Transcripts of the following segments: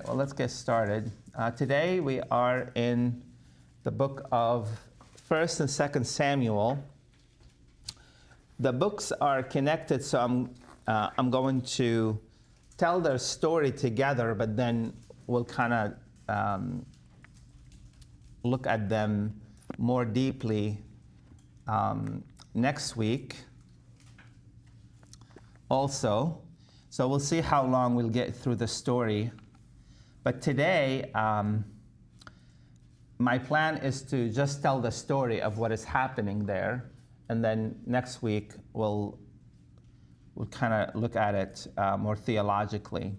well, let's get started. Today we are in the book of 1st and 2nd Samuel. The books are connected, so I'm going to tell their story together, but then we'll kind of look at them more deeply next week also. So we'll see how long we'll get through the story. But today, my plan is to just tell the story of what is happening there. And then next week, we'll kind of look at it more theologically.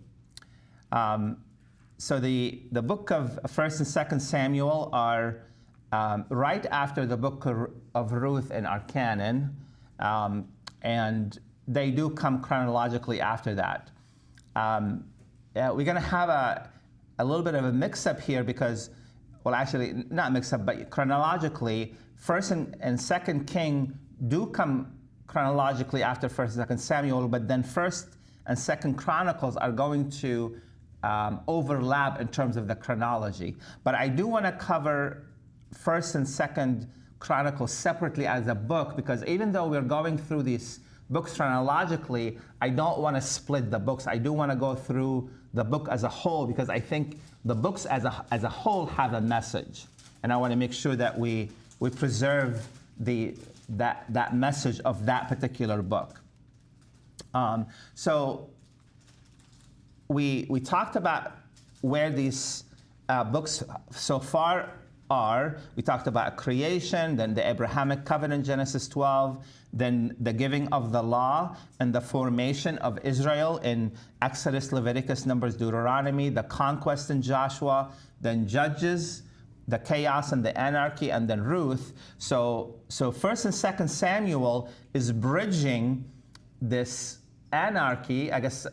So the book of 1st and 2nd Samuel are right after the book of Ruth in our canon. And they do come chronologically after that. We're going to have a little bit of a mix-up here because, well, actually, not mix-up, but chronologically, 1st and 2nd King do come chronologically after 1st and 2nd Samuel, but then 1st and 2nd Chronicles are going to overlap in terms of the chronology. But I do want to cover 1st and 2nd Chronicles separately as a book, because even though we're going through these books chronologically, I don't want to split the books. I do want to go through the book as a whole, because I think the books as a whole have a message, and I want to make sure that we preserve that message of that particular book. So we talked about where these books so far are. We talked about creation, then the Abrahamic covenant, Genesis 12, then the giving of the law and the formation of Israel in Exodus, Leviticus, Numbers, Deuteronomy, the conquest in Joshua, then Judges, the chaos and the anarchy, and then Ruth. So 1st and 2nd Samuel is bridging this anarchy. I guess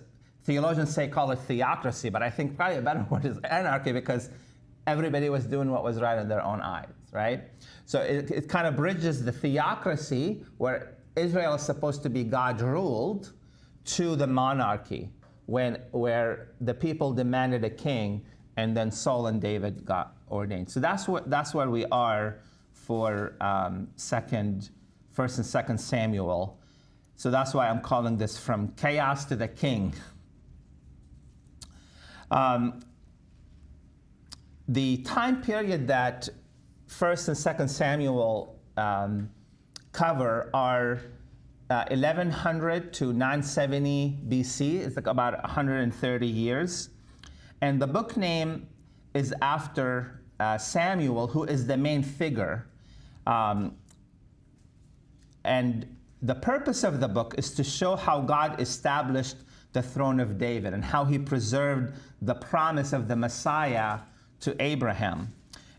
theologians call it theocracy, but I think probably a better word is anarchy, because everybody was doing what was right in their own eyes, right? So it kind of bridges the theocracy, where Israel is supposed to be God-ruled, to the monarchy, where the people demanded a king, and then Saul and David got ordained. So that's where we are for 1st and 2nd Samuel. So that's why I'm calling this From Chaos to the King. The time period that 1st and 2nd Samuel cover are 1100 to 970 BC. It's like about 130 years. And the book name is after Samuel, who is the main figure. And the purpose of the book is to show how God established the throne of David and how he preserved the promise of the Messiah to Abraham,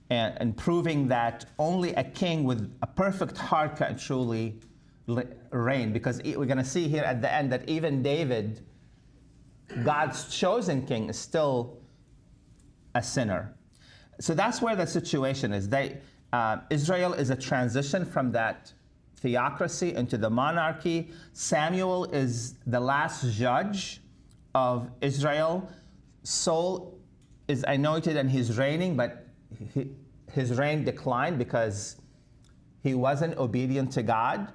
and proving that only a king with a perfect heart can truly reign. Because we're going to see here at the end that even David, God's chosen king, is still a sinner. So that's where the situation is. Israel is a transition from that theocracy into the monarchy. Samuel is the last judge of Israel. Saul is anointed and he's reigning, but his reign declined because he wasn't obedient to God.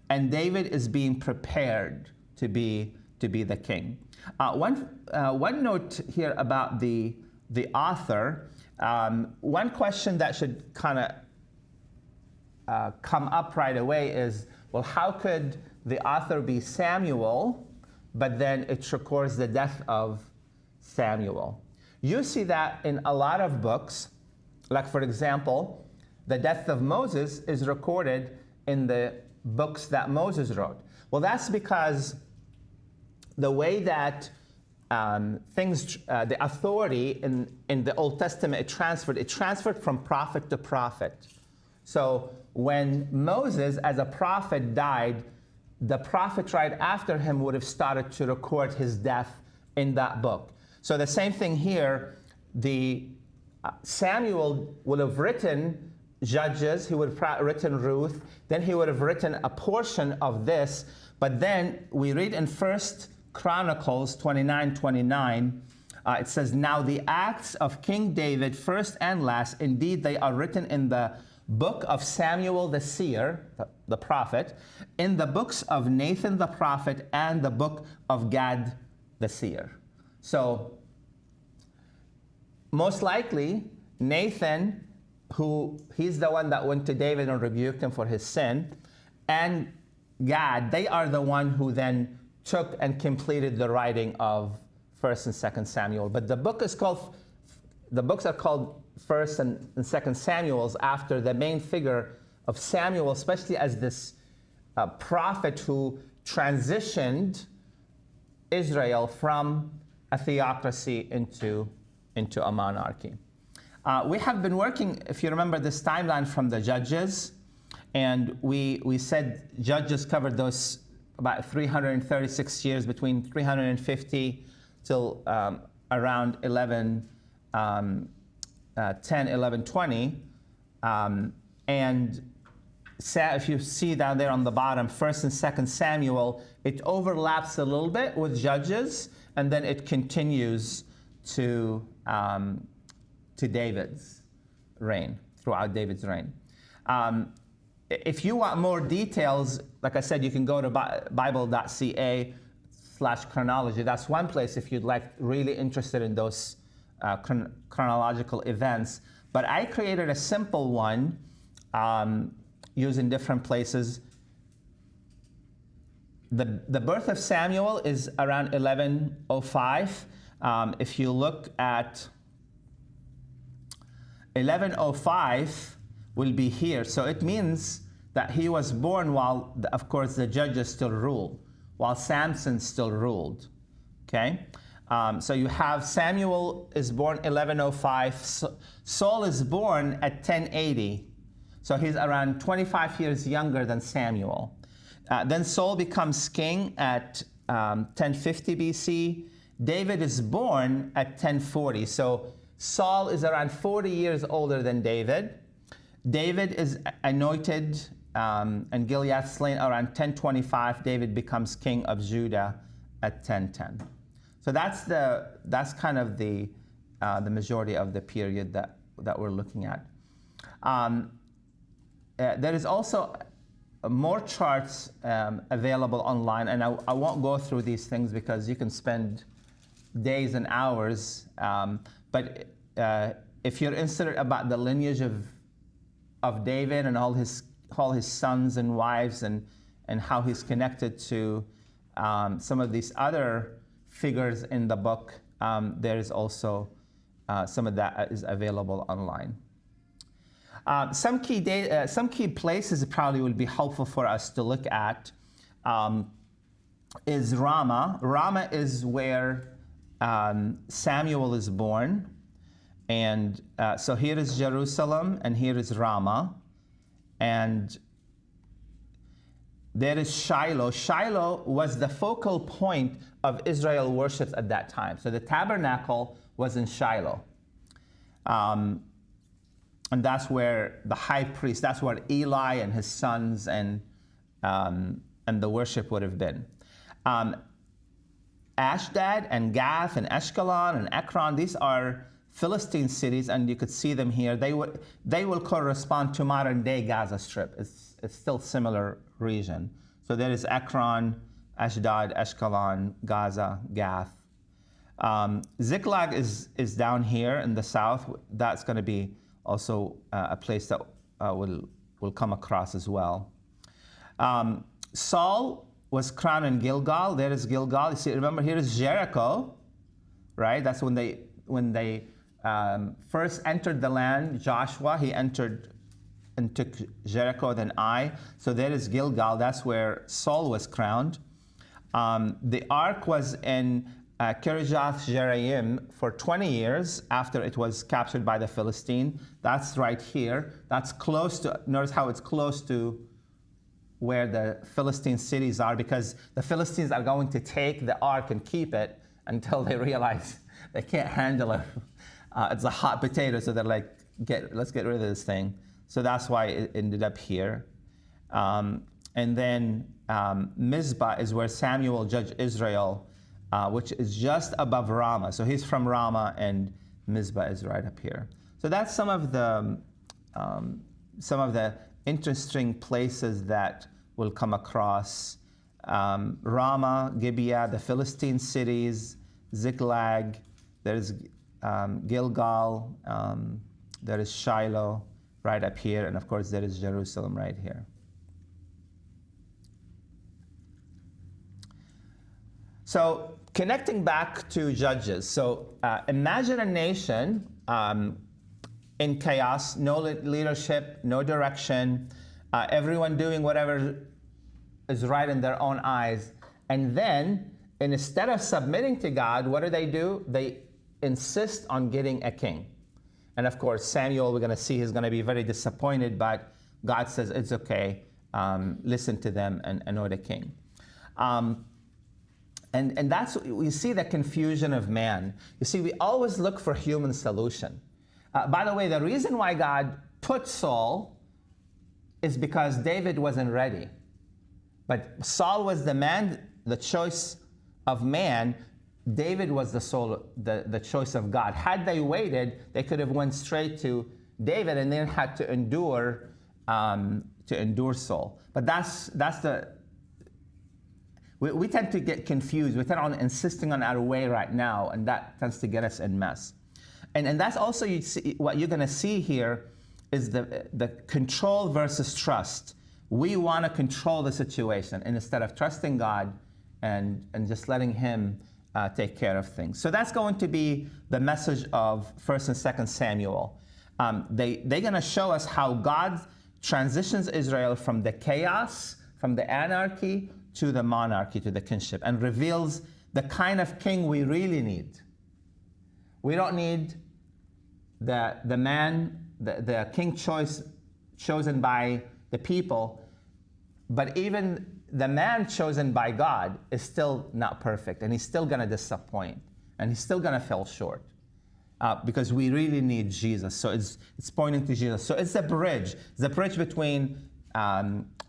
And David is being prepared to be the king. One note here about the author. One question that should kind of come up right away is, well, how could the author be Samuel, but then it records the death of Samuel? You see that in a lot of books. Like, for example, the death of Moses is recorded in the books that Moses wrote. Well, that's because the way that the authority in the Old Testament, it transferred from prophet to prophet. So when Moses, as a prophet, died, the prophet right after him would have started to record his death in that book. So the same thing here, Samuel would have written Judges, he would have written Ruth, then he would have written a portion of this, but then we read in 1st Chronicles 29:29, It says, "Now the acts of King David, first and last, indeed they are written in the book of Samuel the seer," the prophet, "in the books of Nathan the prophet, and the book of Gad the seer." So most likely Nathan, he's the one that went to David and rebuked him for his sin, and Gad, they are the one who then took and completed the writing of 1st and 2nd Samuel. But the books are called 1st and 2nd Samuels after the main figure of Samuel, especially as this prophet who transitioned Israel from a theocracy into a monarchy. We have been working, if you remember, this timeline from the Judges, and we said Judges covered those about 336 years, between 350 till around 1120. And if you see down there on the bottom, 1st and 2nd Samuel, it overlaps a little bit with Judges, and then it continues to David's reign, throughout David's reign. If you want more details, like I said, you can go to bible.ca/chronology. That's one place if you'd like, really interested in those chronological events. But I created a simple one using different places. The birth of Samuel is around 1105. If you look at 1105 will be here. So it means that he was born while, of course, the judges still ruled, while Samson still ruled, okay? So you have Samuel is born 1105. Saul is born at 1080. So he's around 25 years younger than Samuel. Then Saul becomes king at 1050 BC. David is born at 1040. So Saul is around 40 years older than David. David is anointed and Gilead slain around 1025. David becomes king of Judah at 1010. So that's kind of the majority of the period that we're looking at. There is also more charts available online, and I won't go through these things because you can spend days and hours. But if you're interested about the lineage of David and all his sons and wives and how he's connected to some of these other figures in the book, there is also some of that is available online. Some key places probably will be helpful for us to look at is Ramah. Ramah is where Samuel is born. And so here is Jerusalem, and here is Ramah. And there is Shiloh. Shiloh was the focal point of Israel worship at that time. So the tabernacle was in Shiloh. And that's where the high priest, that's where Eli and his sons and the worship would have been. Ashdod and Gath and Ashkelon and Ekron, these are Philistine cities, and you could see them here. They will correspond to modern day Gaza Strip. It's still similar region. So there is Ekron, Ashdod, Ashkelon, Gaza, Gath. Ziklag is down here in the south. That's going to be also a place that will come across as well. Saul was crowned in Gilgal. There is Gilgal. You see, remember here is Jericho, right? That's when they first entered the land. Joshua, he entered and took Jericho, then Ai. So there is Gilgal. That's where Saul was crowned. The ark was in Kirjath Jearim for 20 years after it was captured by the Philistine. That's right here. That's close to, notice how it's close to where the Philistine cities are, because the Philistines are going to take the ark and keep it until they realize they can't handle it. It's a hot potato, so they're like, let's get rid of this thing. So that's why it ended up here. And then Mizpah is where Samuel judged Israel which is just above Ramah. So he's from Ramah, and Mizpah is right up here. So that's some of the interesting places that we'll come across. Ramah, Gibeah, the Philistine cities, Ziklag, there's Gilgal, there is Shiloh right up here, and of course there is Jerusalem right here. So connecting back to Judges, so imagine a nation in chaos, no leadership, no direction, everyone doing whatever is right in their own eyes. And then, instead of submitting to God, what do? They insist on getting a king. And of course, Samuel, we're going to see, he's going to be very disappointed, but God says, it's okay, listen to them and anoint a king. And that's, we see the confusion of man. You see, we always look for human solution. By the way, the reason why God put Saul is because David wasn't ready. But Saul was the man, the choice of man. David was the choice of God. Had they waited, they could have went straight to David and then had to endure Saul. But that's the. We tend to get confused. We tend on insisting on our way right now, and that tends to get us in mess. And that's also, you see, what you're going to see here is the control versus trust. We want to control the situation instead of trusting God and just letting Him take care of things. So that's going to be the message of 1st and 2nd Samuel. They're going to show us how God transitions Israel from the chaos, from the anarchy, to the monarchy, to the kingship, and reveals the kind of king we really need. We don't need the king chosen by the people, but even the man chosen by God is still not perfect, and he's still going to disappoint, and he's still going to fall short, because we really need Jesus. So it's pointing to Jesus. So it's the bridge between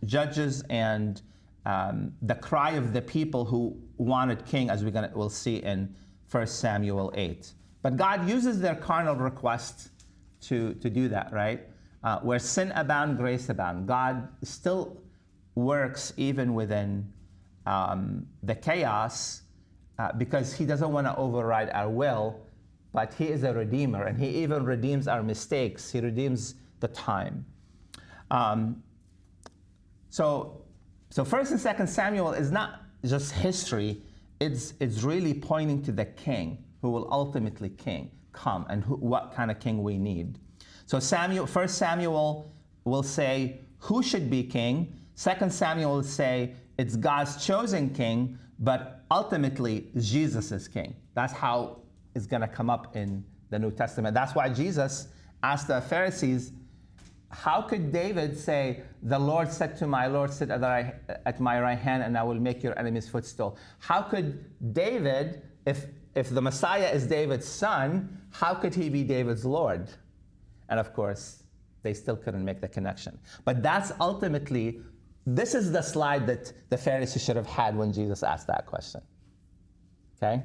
Judges and the cry of the people who wanted king, as we'll see in 1 Samuel 8. But God uses their carnal request to do that, right? Where sin abound, grace abound. God still works even within the chaos, because He doesn't want to override our will, but He is a redeemer, and He even redeems our mistakes. He redeems the time. So 1st and 2nd Samuel is not just history, it's really pointing to the king who will ultimately come, and what kind of king we need. So 1st Samuel will say who should be king. 2nd Samuel will say it's God's chosen king, but ultimately Jesus is king. That's how it's going to come up in the New Testament. That's why Jesus asked the Pharisees, how could David say, the Lord said to my Lord, sit at my right hand, and I will make your enemies footstool? How could David, if the Messiah is David's son, how could he be David's Lord? And of course, they still couldn't make the connection. But that's ultimately, this is the slide that the Pharisees should have had when Jesus asked that question. Okay?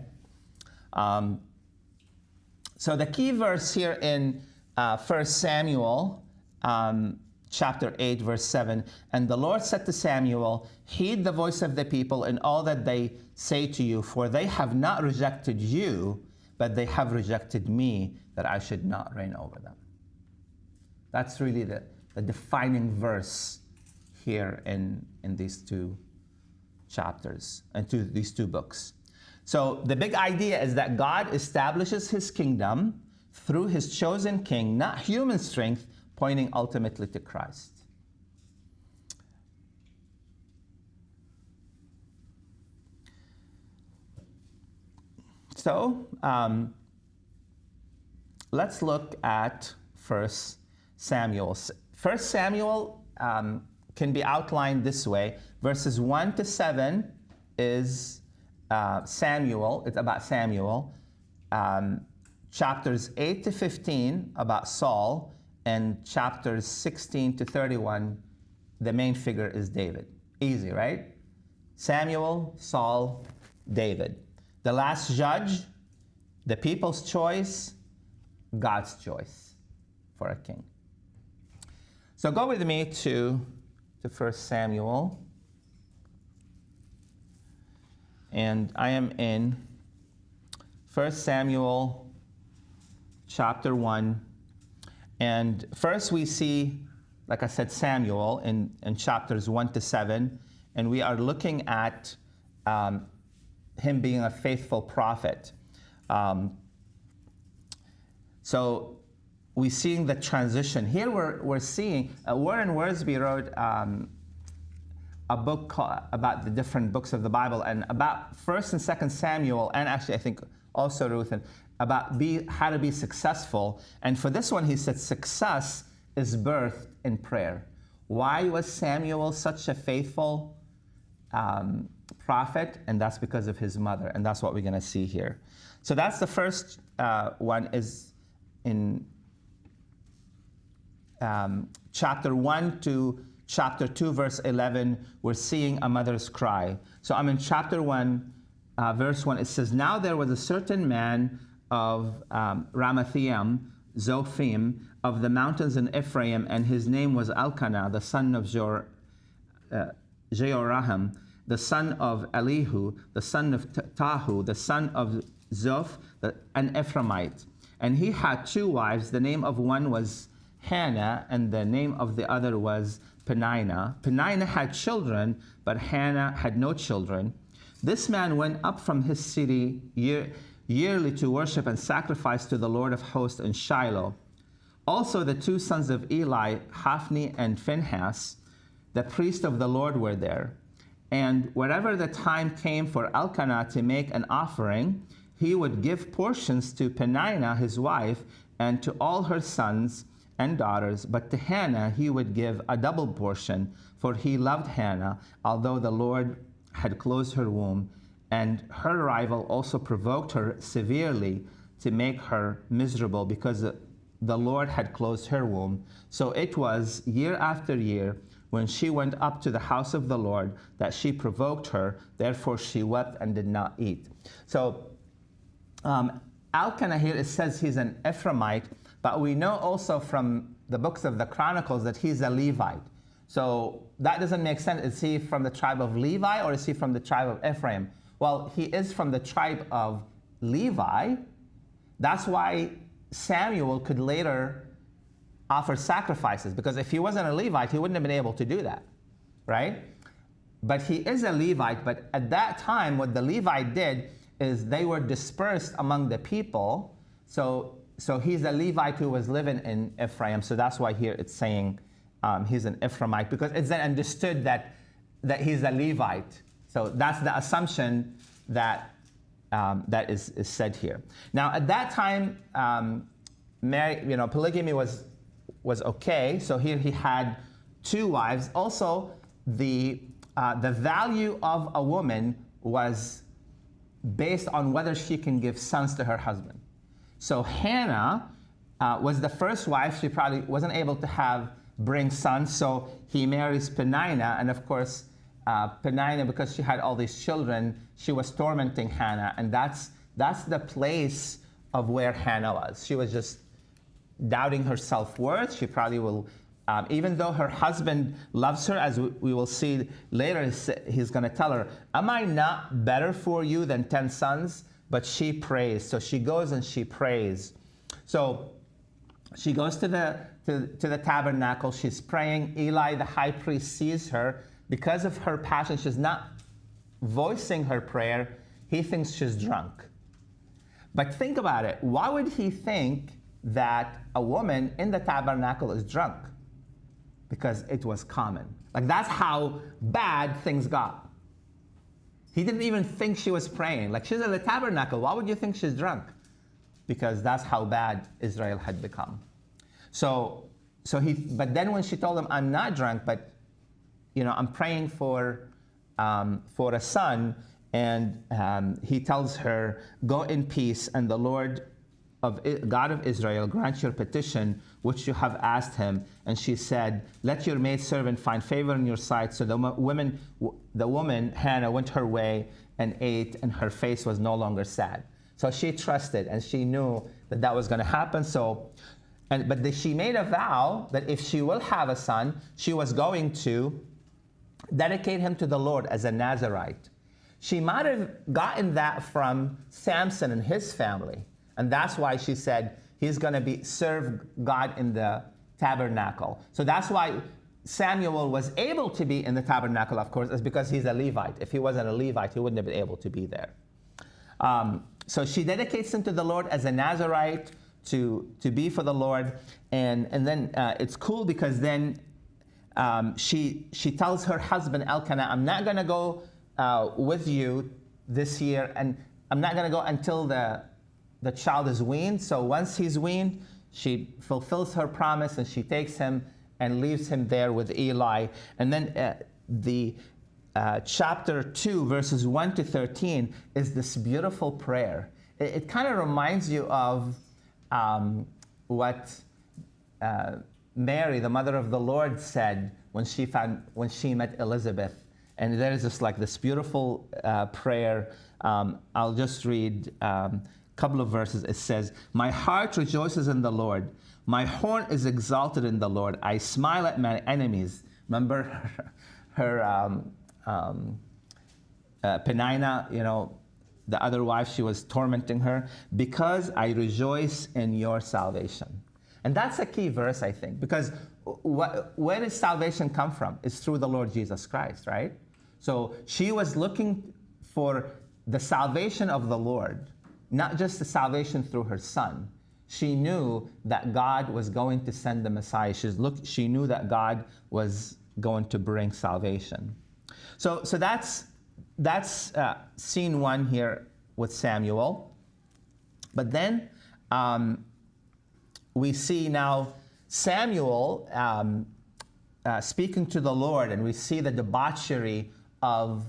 So the key verse here in 1 Samuel, chapter 8, verse 7, and the Lord said to Samuel, heed the voice of the people in all that they say to you, for they have not rejected you, but they have rejected me, that I should not reign over them. That's really the defining verse here in these two chapters, and these two books. So the big idea is that God establishes His kingdom through His chosen king, not human strength, pointing ultimately to Christ. So let's look at 1 Samuel. 1 Samuel can be outlined this way. Verses 1 to 7 is Samuel. It's about Samuel. Chapters 8 to 15 about Saul. And chapters 16 to 31, the main figure is David. Easy, right? Samuel, Saul, David. The last judge, the people's choice, God's choice for a king. So go with me to 1 Samuel. And I am in 1 Samuel chapter 1. And first we see, like I said, Samuel in chapters 1 to 7. And we are looking at him being a faithful prophet. So we're seeing the transition. Here we're seeing, Warren Wiersbe wrote a book about the different books of the Bible, and about 1st and 2nd Samuel, and actually I think also Ruth, and about how to be successful. And for this one, he said success is birthed in prayer. Why was Samuel such a faithful prophet? And that's because of his mother, and that's what we're going to see here. So that's the first one, is in chapter 1 to chapter 2, verse 11, we're seeing a mother's cry. So I'm in chapter 1, verse 1. It says, "Now there was a certain man of Ramathaim, Zophim, of the mountains in Ephraim, and his name was Elkanah, the son of Jehoram, the son of Elihu, the son of Tahu, the son of Zoph, an Ephraimite. And he had 2 wives. The name of one was Hannah, and the name of the other was Peninnah. Peninnah had children, but Hannah had no children. This man went up from his city yearly to worship and sacrifice to the Lord of hosts in Shiloh. Also the 2 sons of Eli, Hophni and Phinehas, the priest of the Lord, were there. And wherever the time came for Elkanah to make an offering, he would give portions to Peninnah his wife and to all her sons and daughters, but to Hannah he would give a double portion, for he loved Hannah, although the Lord had closed her womb, and her rival also provoked her severely to make her miserable, because the Lord had closed her womb. So it was year after year, when she went up to the house of the Lord, that she provoked her. Therefore she wept and did not eat." So Elkanah here, it says he's an Ephraimite, but we know also from the books of the Chronicles that he's a Levite. So that doesn't make sense. Is he from the tribe of Levi, or is he from the tribe of Ephraim? Well, he is from the tribe of Levi. That's why Samuel could later offer sacrifices, because if he wasn't a Levite, he wouldn't have been able to do that, right? But he is a Levite. But at that time, what the Levite did is they were dispersed among the people. So he's a Levite who was living in Ephraim. So that's why here it's saying he's an Ephraimite, because it's then understood that he's a Levite. So that's the assumption that is said here. Now, at that time, polygamy was okay. So here he had 2 wives. Also, the value of a woman was based on whether she can give sons to her husband. So Hannah was the first wife. She probably wasn't able to bring sons, so he marries Peninnah, and of course, Peninnah, because she had all these children, she was tormenting Hannah, and that's the place of where Hannah was. She was just doubting her self-worth. She probably will, even though her husband loves her, as we will see later, he's going to tell her, "Am I not better for you than 10 sons?" But she prays. So she goes and she prays. So she goes to the tabernacle. She's praying. Eli, the high priest, sees her. Because of her passion, she's not voicing her prayer. He thinks she's drunk. But think about it. Why would he think that a woman in the tabernacle is drunk? Because it was common. Like, that's how bad things got. He didn't even think she was praying. Like, she's in the tabernacle. Why would you think she's drunk? Because that's how bad Israel had become. But then when she told him, "I'm not drunk, but I'm praying for a son," and he tells her, "Go in peace, and the Lord God of Israel, grant your petition which you have asked him. And she said, let your maidservant find favor in your sight. So the woman, Hannah, went her way and ate, and her face was no longer sad. So she trusted, and she knew that that was going to happen. But she made a vow that if she will have a son, she was going to dedicate him to the Lord as a Nazirite. She might have gotten that from Samson and his family. And that's why she said he's going to serve God in the tabernacle. So that's why Samuel was able to be in the tabernacle, of course, is because he's a Levite. If he wasn't a Levite, he wouldn't have been able to be there. So she dedicates him to the Lord as a Nazirite to be for the Lord. And then it's cool because then she tells her husband Elkanah, I'm not going to go with you this year, and I'm not going to go until the child is weaned. So once he's weaned, she fulfills her promise, and she takes him and leaves him there with Eli. And then chapter 2, verses 1 to 13 is this beautiful prayer. It kind of reminds you of what Mary, the mother of the Lord, said when she met Elizabeth. And there is this beautiful prayer. I'll just read a couple of verses. It says, my heart rejoices in the Lord. My horn is exalted in the Lord. I smile at my enemies. Remember her Peninnah, the other wife, she was tormenting her. Because I rejoice in your salvation. And that's a key verse, I think, because where does salvation come from? It's through the Lord Jesus Christ, right? So she was looking for the salvation of the Lord, not just the salvation through her son. She knew that God was going to send the Messiah. She knew that God was going to bring salvation. So that's scene 1 here with Samuel. But then we see now Samuel speaking to the Lord, and we see the debauchery of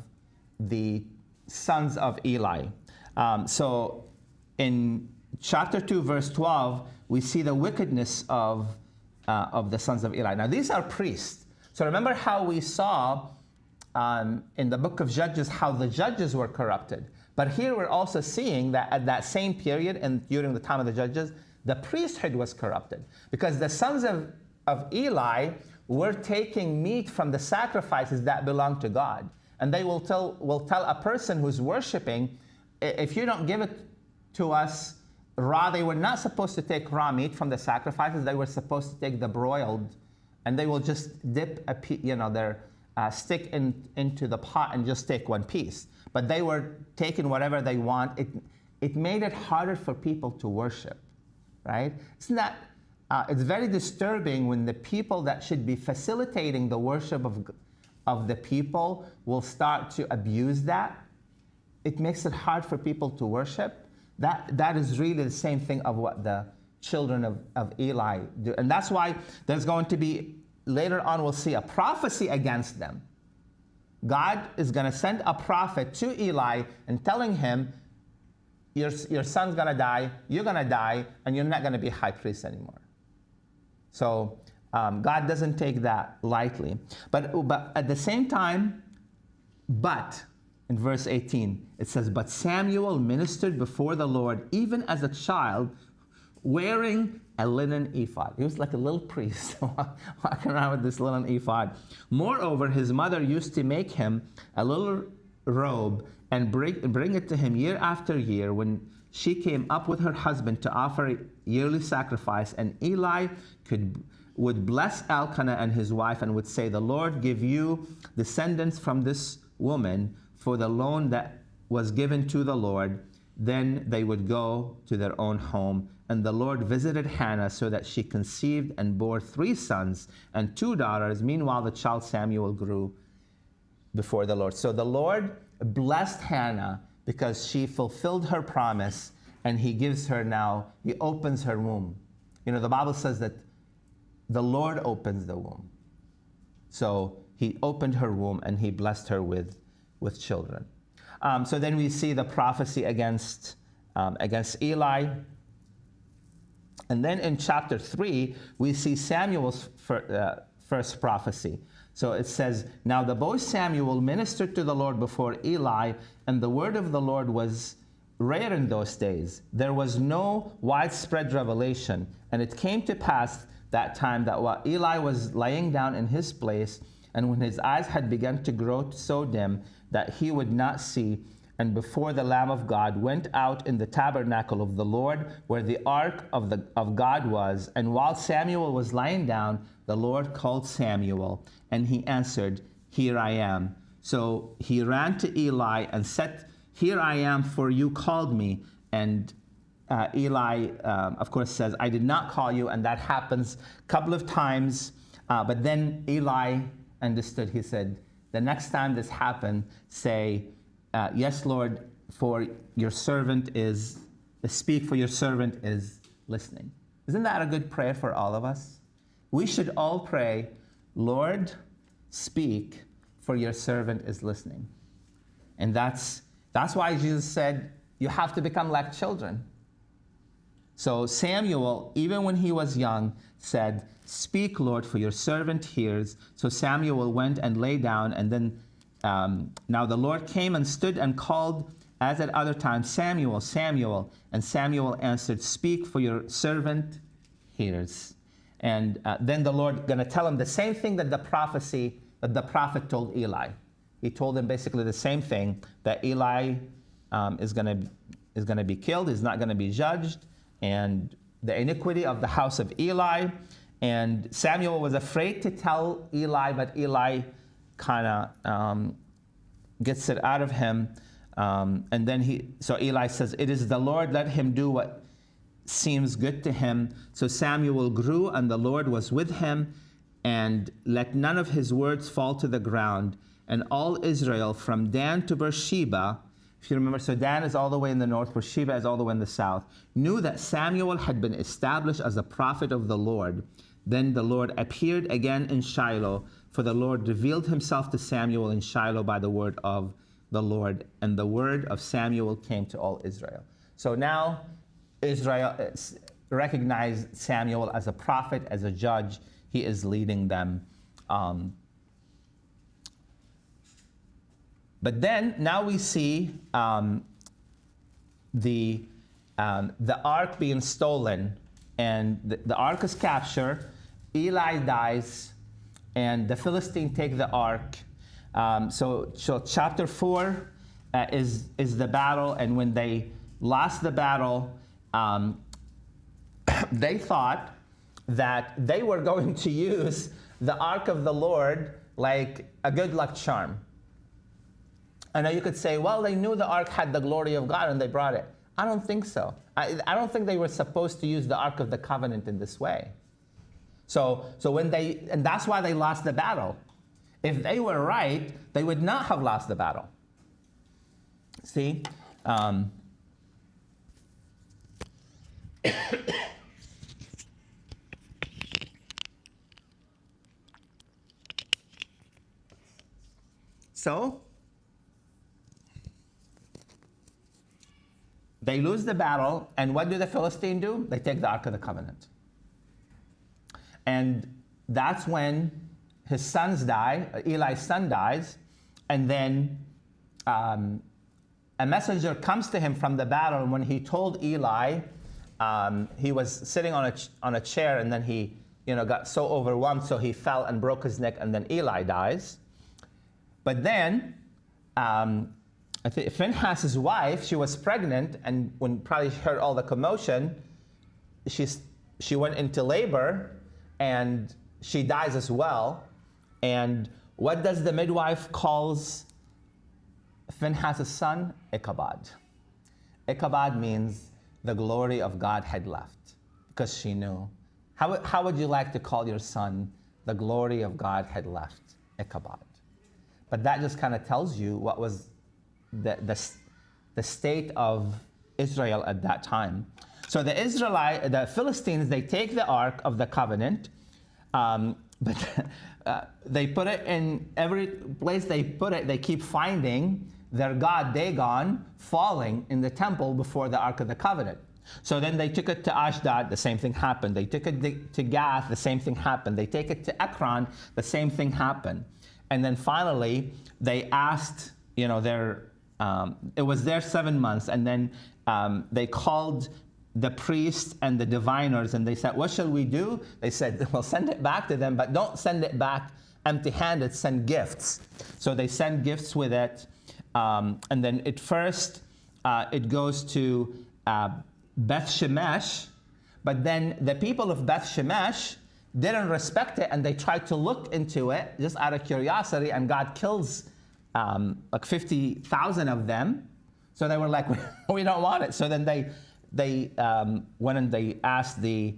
the sons of Eli. So in chapter 2, verse 12, we see the wickedness of the sons of Eli. Now, these are priests. So remember how we saw in the book of Judges how the judges were corrupted. But here we're also seeing that at that same period and during the time of the judges, the priesthood was corrupted. Because the sons of Eli were taking meat from the sacrifices that belonged to God. And they will tell a person who's worshiping, if you don't give it to us raw, they were not supposed to take raw meat from the sacrifices. They were supposed to take the broiled, and they will just dip their stick into the pot and just take one piece. But they were taking whatever they want. It made it harder for people to worship, right? Isn't that? It's very disturbing when the people that should be facilitating the worship of the people will start to abuse that. It makes it hard for people to worship. That is really the same thing of what the children of Eli do. And that's why there's going to be, later on we'll see a prophecy against them. God is going to send a prophet to Eli and telling him, your son's going to die, you're going to die, and you're not going to be high priest anymore. So God doesn't take that lightly. But at the same time, in verse 18, it says, but Samuel ministered before the Lord, even as a child, wearing a linen ephod. He was like a little priest walking around with this linen ephod. Moreover, his mother used to make him a little robe and bring it to him year after year when she came up with her husband to offer a yearly sacrifice. And Eli would bless Elkanah and his wife and would say, the Lord give you descendants from this woman for the loan that was given to the Lord. Then they would go to their own home. And the Lord visited Hannah so that she conceived and bore 3 sons and 2 daughters. Meanwhile, the child Samuel grew before the Lord. So the Lord blessed Hannah because she fulfilled her promise, and he opens her womb. The Bible says that the Lord opens the womb. So he opened her womb and he blessed her with children. So then we see the prophecy against Eli. And then in chapter 3, we see Samuel's first prophecy. So it says, "Now the boy Samuel ministered to the Lord before Eli, and the word of the Lord was rare in those days. There was no widespread revelation. And it came to pass that time that while Eli was lying down in his place, and when his eyes had begun to grow so dim that he would not see, and before the Lamb of God went out in the tabernacle of the Lord, where the ark of God was. And while Samuel was lying down, the Lord called Samuel, and he answered, 'Here I am.' So he ran to Eli and said, 'Here I am, for you called me.' And Eli, of course, says, 'I did not call you.' And that happens a couple of times. But then Eli understood. He said, 'The next time this happened, say, yes, Lord, for your servant is, speak, for your servant is listening.'" Isn't that a good prayer for all of us? We should all pray, "Lord, speak, for your servant is listening." And that's why Jesus said, you have to become like children. So Samuel, even when he was young, said, "Speak, Lord, for your servant hears." So Samuel went and lay down, and then now the Lord came and stood and called, as at other times, "Samuel, Samuel." And Samuel answered, "Speak, for your servant hears." And then the Lord going to tell him the same thing that the prophet told Eli. He told him basically the same thing, that Eli is going to be killed. He's not going to be judged, and the iniquity of the house of Eli. And Samuel was afraid to tell Eli, but Eli kind of gets it out of him. And then so Eli says, "It is the Lord, let him do what seems good to him." So Samuel grew, and the Lord was with him, and let none of his words fall to the ground. And all Israel, from Dan to Beersheba, if you remember, so Dan is all the way in the north, Beersheba is all the way in the south, knew that Samuel had been established as a prophet of the Lord. Then the Lord appeared again in Shiloh, for the Lord revealed himself to Samuel in Shiloh by the word of the Lord. And the word of Samuel came to all Israel. So now Israel recognized Samuel as a prophet, as a judge. He is leading them. But then now we see the ark being stolen, and the ark is captured. Eli dies, and the Philistines take the ark. So chapter 4 is the battle, and when they lost the battle, they thought that they were going to use the ark of the Lord like a good luck charm. I know you could say, well, they knew the ark had the glory of God and they brought it. I don't think so. I don't think they were supposed to use the Ark of the Covenant in this way. So and that's why they lost the battle. If they were right, they would not have lost the battle. See? So they lose the battle, and what do the Philistines do? They take the Ark of the Covenant. And that's when his sons die, Eli's son dies, and then a messenger comes to him from the battle. And when he told Eli, he was sitting on a chair, and then he got so overwhelmed, so he fell and broke his neck, and then Eli dies. But then, I think Phinehas' wife, she was pregnant, and when probably she heard all the commotion, she went into labor, and she dies as well. And what does the midwife calls Phinehas' son? Ichabod. Ichabod means the glory of God had left, because she knew. How would you like to call your son the glory of God had left? Ichabod. But that just kind of tells you what was the state of Israel at that time. So the Philistines, they take the Ark of the Covenant, but they put it in every place they put it. They keep finding their god Dagon falling in the temple before the Ark of the Covenant. So then they took it to Ashdod, the same thing happened. They took it to Gath, the same thing happened. They take it to Ekron, the same thing happened. And then finally, they asked, it was their 7 months, and then they called the priests and the diviners, and they said, what shall we do? They said, well, send it back to them, but don't send it back empty-handed, send gifts. So they send gifts with it, and then it goes to Beth Shemesh, but then the people of Beth Shemesh didn't respect it, and they tried to look into it just out of curiosity, and God kills like 50,000 of them. So they were like, we don't want it. So then they went and they asked the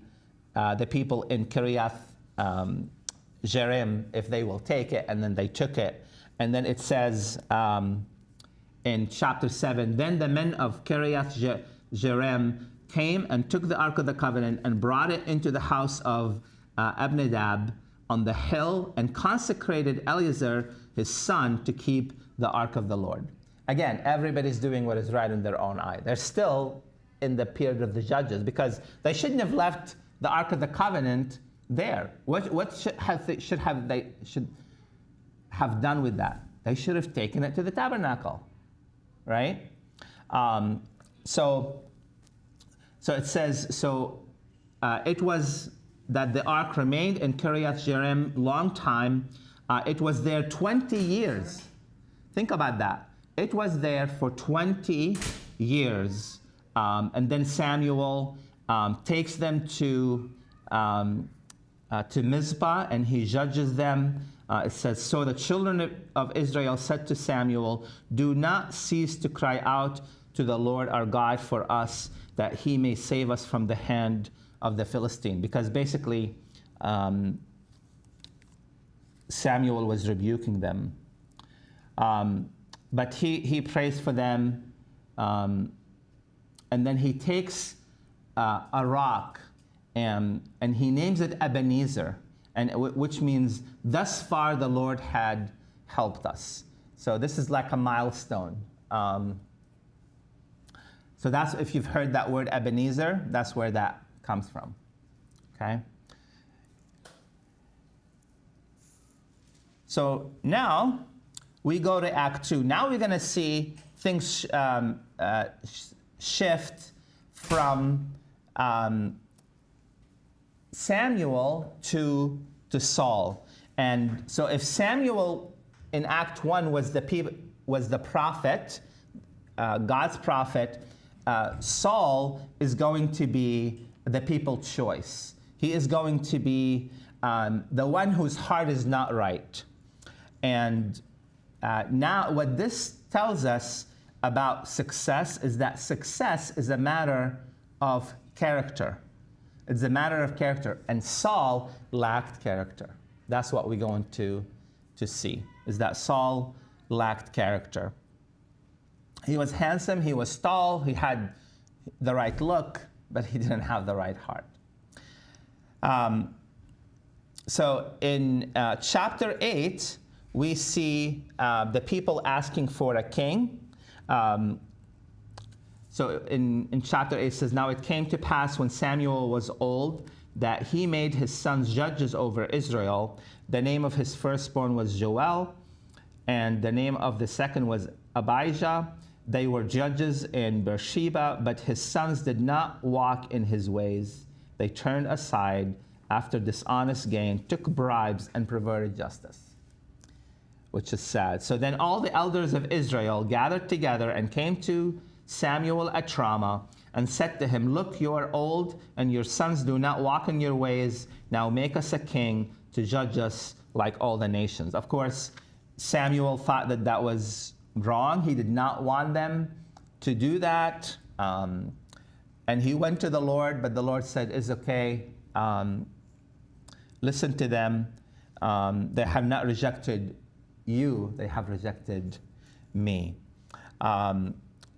people in Kiriath Jearim if they will take it, and then they took it. And then it says in chapter 7, then the men of Kiriath Jearim came and took the Ark of the Covenant and brought it into the house of Abinadab on the hill and consecrated Eleazar, his son, to keep the Ark of the Lord. Again, everybody's doing what is right in their own eye. They're still in the period of the judges because they shouldn't have left the Ark of the Covenant there. What should they have done with that? They should have taken it to the tabernacle, right? So it says, it was that the ark remained in Kiriath Jearim long time. It was there 20 years. Think about that. It was there for 20 years. And then Samuel takes them to Mizpah, and he judges them. It says, so the children of Israel said to Samuel, do not cease to cry out to the Lord our God for us, that he may save us from the hand of the Philistine. Because basically, Samuel was rebuking them. But he prays for them. And then he takes a rock and he names it Ebenezer, which means, thus far the Lord had helped us. So this is like a milestone. So that's, if you've heard that word Ebenezer, that's where that comes from, okay? So now we go to Act 2. Now we're going to see things shift from Samuel to Saul. And so if Samuel in Act 1 was the prophet, God's prophet, Saul is going to be the people's choice. He is going to be the one whose heart is not right. And now what this tells us about success is that success is a matter of character. It's a matter of character. And Saul lacked character. That's what we're going to see, is that Saul lacked character. He was handsome, he was tall, he had the right look, but he didn't have the right heart. So in chapter 8, we see the people asking for a king. So in chapter 8 it says, now it came to pass when Samuel was old that he made his sons judges over Israel. The name of his firstborn was Joel, and the name of the second was Abijah. They were judges in Beersheba, but his sons did not walk in his ways. They turned aside after dishonest gain, took bribes, and perverted justice, which is sad. So then all the elders of Israel gathered together and came to Samuel at Ramah and said to him, look, you are old, and your sons do not walk in your ways. Now make us a king to judge us like all the nations. Of course, Samuel thought that that was wrong. He did not want them to do that. And he went to the Lord, but the Lord said, it's okay. Listen to them. They have not rejected you, they have rejected me.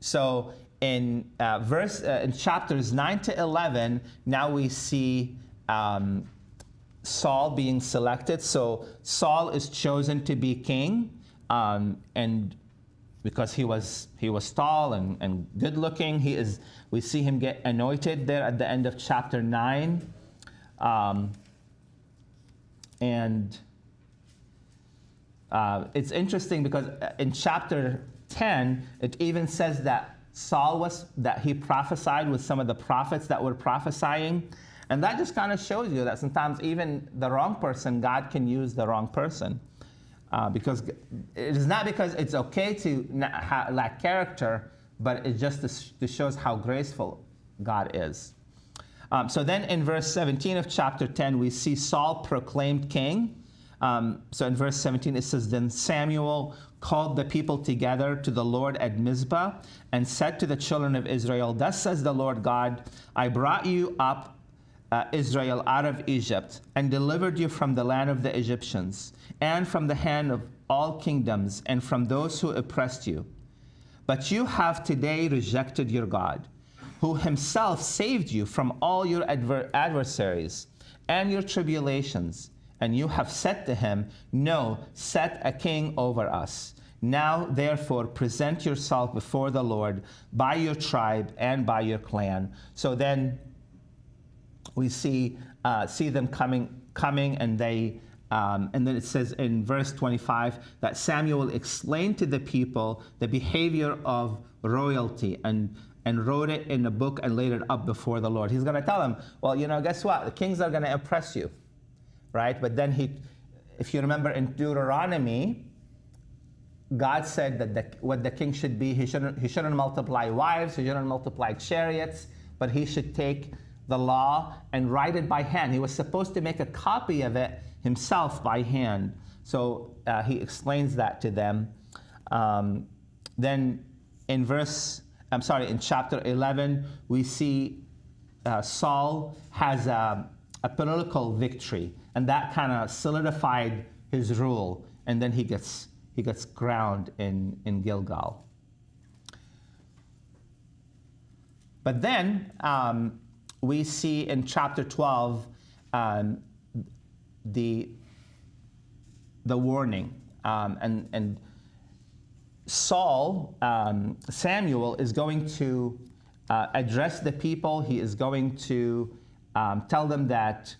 So in chapters 9 to 11, now we see Saul being selected. So Saul is chosen to be king, and because he was tall and good looking. We see him get anointed there at the end of chapter 9. And it's interesting because in chapter 10, it even says that that he prophesied with some of the prophets that were prophesying. And that just kind of shows you that sometimes even the wrong person, God can use the wrong person. Because it is not because it's okay to lack character, but it just shows how graceful God is. So then in verse 17 of chapter 10, we see Saul proclaimed king. So in verse 17, it says, Then Samuel called the people together to the Lord at Mizpah and said to the children of Israel, Thus says the Lord God, I brought you up, Israel, out of Egypt and delivered you from the land of the Egyptians and from the hand of all kingdoms and from those who oppressed you. But you have today rejected your God, who himself saved you from all your adversaries and your tribulations. And you have said to him, No, set a king over us. Now, therefore, present yourself before the Lord by your tribe and by your clan. So then we see them coming, and they, and then it says in verse 25 that Samuel explained to the people the behavior of royalty and wrote it in a book and laid it up before the Lord. He's going to tell them, well, guess what? The kings are going to oppress you, right? But then if you remember in Deuteronomy, God said that what the king should be, he shouldn't multiply wives, he shouldn't multiply chariots, but he should take the law and write it by hand. He was supposed to make a copy of it himself by hand. So he explains that to them. Then in chapter 11, we see Saul has a political victory, and that kind of solidified his rule. And then he gets crowned in Gilgal. But then we see in chapter 12 the warning, and Samuel is going to address the people. He is going to tell them that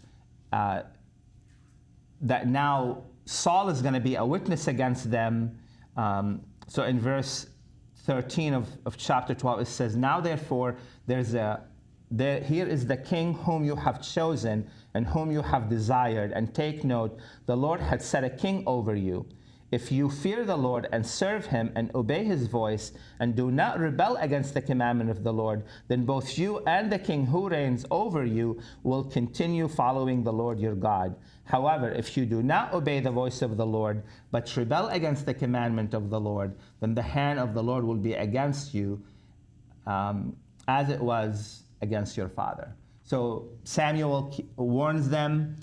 now Saul is going to be a witness against them. So in verse 13 of chapter 12, it says, Now therefore, here is the king whom you have chosen and whom you have desired. And take note, the Lord had set a king over you. If you fear the Lord and serve him and obey his voice and do not rebel against the commandment of the Lord, then both you and the king who reigns over you will continue following the Lord your God. However, if you do not obey the voice of the Lord, but rebel against the commandment of the Lord, then the hand of the Lord will be against you, as it was against your father. So Samuel warns them.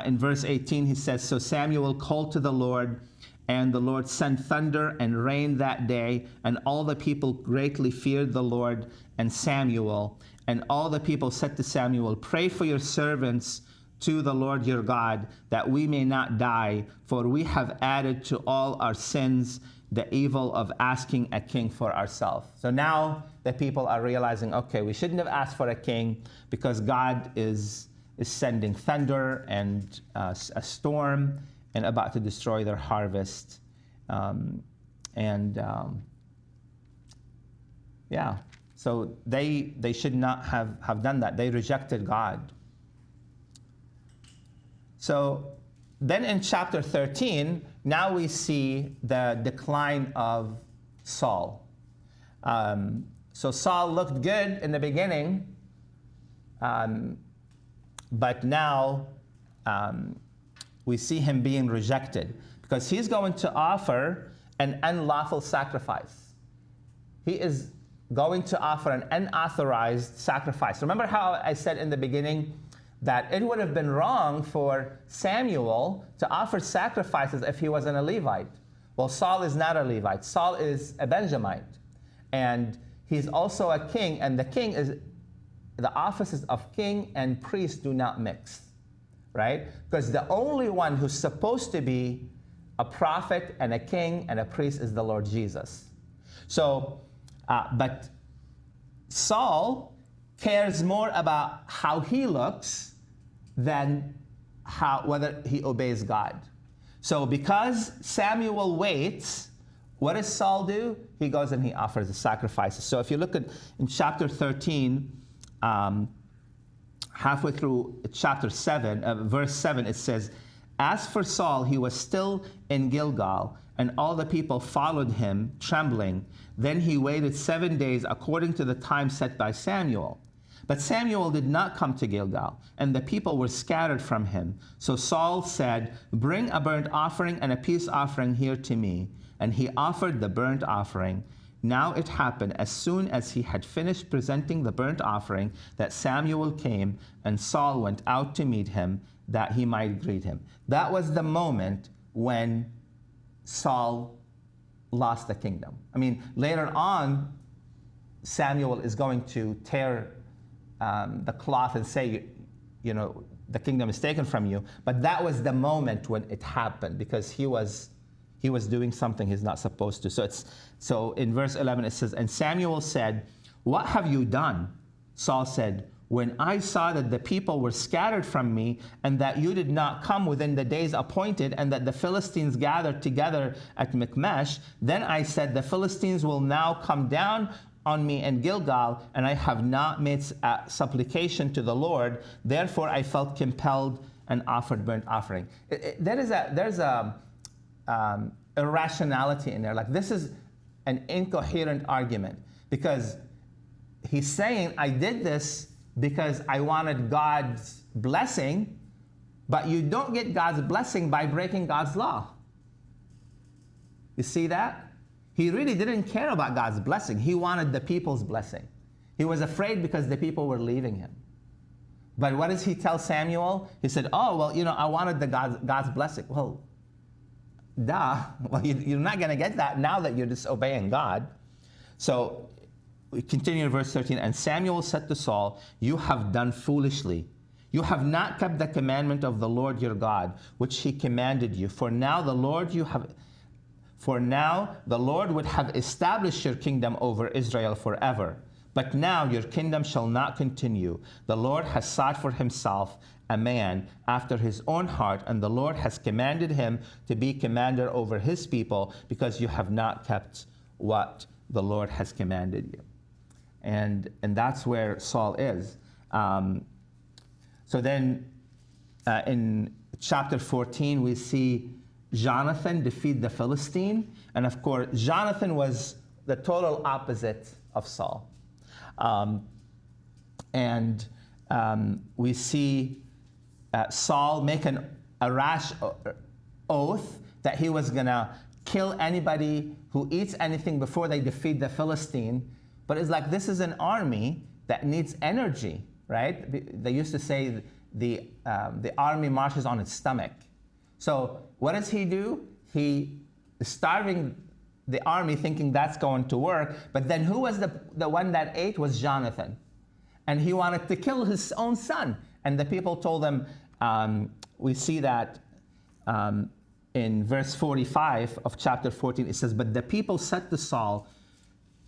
In verse 18, he says, So Samuel called to the Lord, and the Lord sent thunder and rain that day, and all the people greatly feared the Lord and Samuel. And all the people said to Samuel, Pray for your servants to the Lord your God, that we may not die, for we have added to all our sins the evil of asking a king for ourselves. So now the people are realizing, okay, we shouldn't have asked for a king, because God is sending thunder and a storm and about to destroy their harvest. So they should not have done that. They rejected God. So then in chapter 13, now we see the decline of Saul. So Saul looked good in the beginning, but now we see him being rejected, because he's going to offer an unlawful sacrifice. He is going to offer an unauthorized sacrifice. Remember how I said in the beginning that it would have been wrong for Samuel to offer sacrifices if he wasn't a Levite. Well, Saul is not a Levite. Saul is a Benjamite. And he's also a king, and the offices of king and priest do not mix, right? Because the only one who's supposed to be a prophet and a king and a priest is the Lord Jesus. So, but Saul cares more about how he looks than whether he obeys God. So because Samuel waits, what does Saul do? He goes and he offers the sacrifices. So if you look at in chapter 13, halfway through chapter 7, verse 7, it says, "As for Saul, he was still in Gilgal, and all the people followed him, trembling. Then he waited 7 days according to the time set by Samuel. But Samuel did not come to Gilgal, and the people were scattered from him. So Saul said, 'Bring a burnt offering and a peace offering here to me.' And he offered the burnt offering. Now it happened, as soon as he had finished presenting the burnt offering, that Samuel came, and Saul went out to meet him, that he might greet him." That was the moment when Saul lost the kingdom. I mean, later on, Samuel is going to tear the cloth and say, you know, the kingdom is taken from you. But that was the moment when it happened, because he was doing something he's not supposed to. So in verse 11 it says, "And Samuel said, 'What have you done?' Saul said, 'When I saw that the people were scattered from me, and that you did not come within the days appointed, and that the Philistines gathered together at Michmash, then I said, the Philistines will now come down on me in Gilgal, and I have not made supplication to the Lord. Therefore I felt compelled and offered burnt offering.'" There's a irrationality in there. Like, this is an incoherent argument, because he's saying, I did this because I wanted God's blessing, but you don't get God's blessing by breaking God's law. You see that? He really didn't care about God's blessing. He wanted the people's blessing. He was afraid because the people were leaving him. But what does he tell Samuel? He said, "Oh, well, you know, I wanted the God's blessing." Well, duh. Well, you're not going to get that now that you're disobeying God. So we continue in verse 13. "And Samuel said to Saul, 'You have done foolishly. You have not kept the commandment of the Lord your God, which he commanded you. For now the Lord would have established your kingdom over Israel forever. But now your kingdom shall not continue. The Lord has sought for himself a man after his own heart, and the Lord has commanded him to be commander over his people, because you have not kept what the Lord has commanded you.'" And that's where Saul is. So then in chapter 14, we see Jonathan defeat the Philistine. And of course, Jonathan was the total opposite of Saul. We see Saul make a rash oath that he was going to kill anybody who eats anything before they defeat the Philistine. But it's like, this is an army that needs energy, right? They used to say the army marches on its stomach. So what does he do? He is starving the army, thinking that's going to work. But then who was the one that ate? Was Jonathan. And he wanted to kill his own son. And the people told him, we see that in verse 45 of chapter 14, it says, "But the people said to Saul,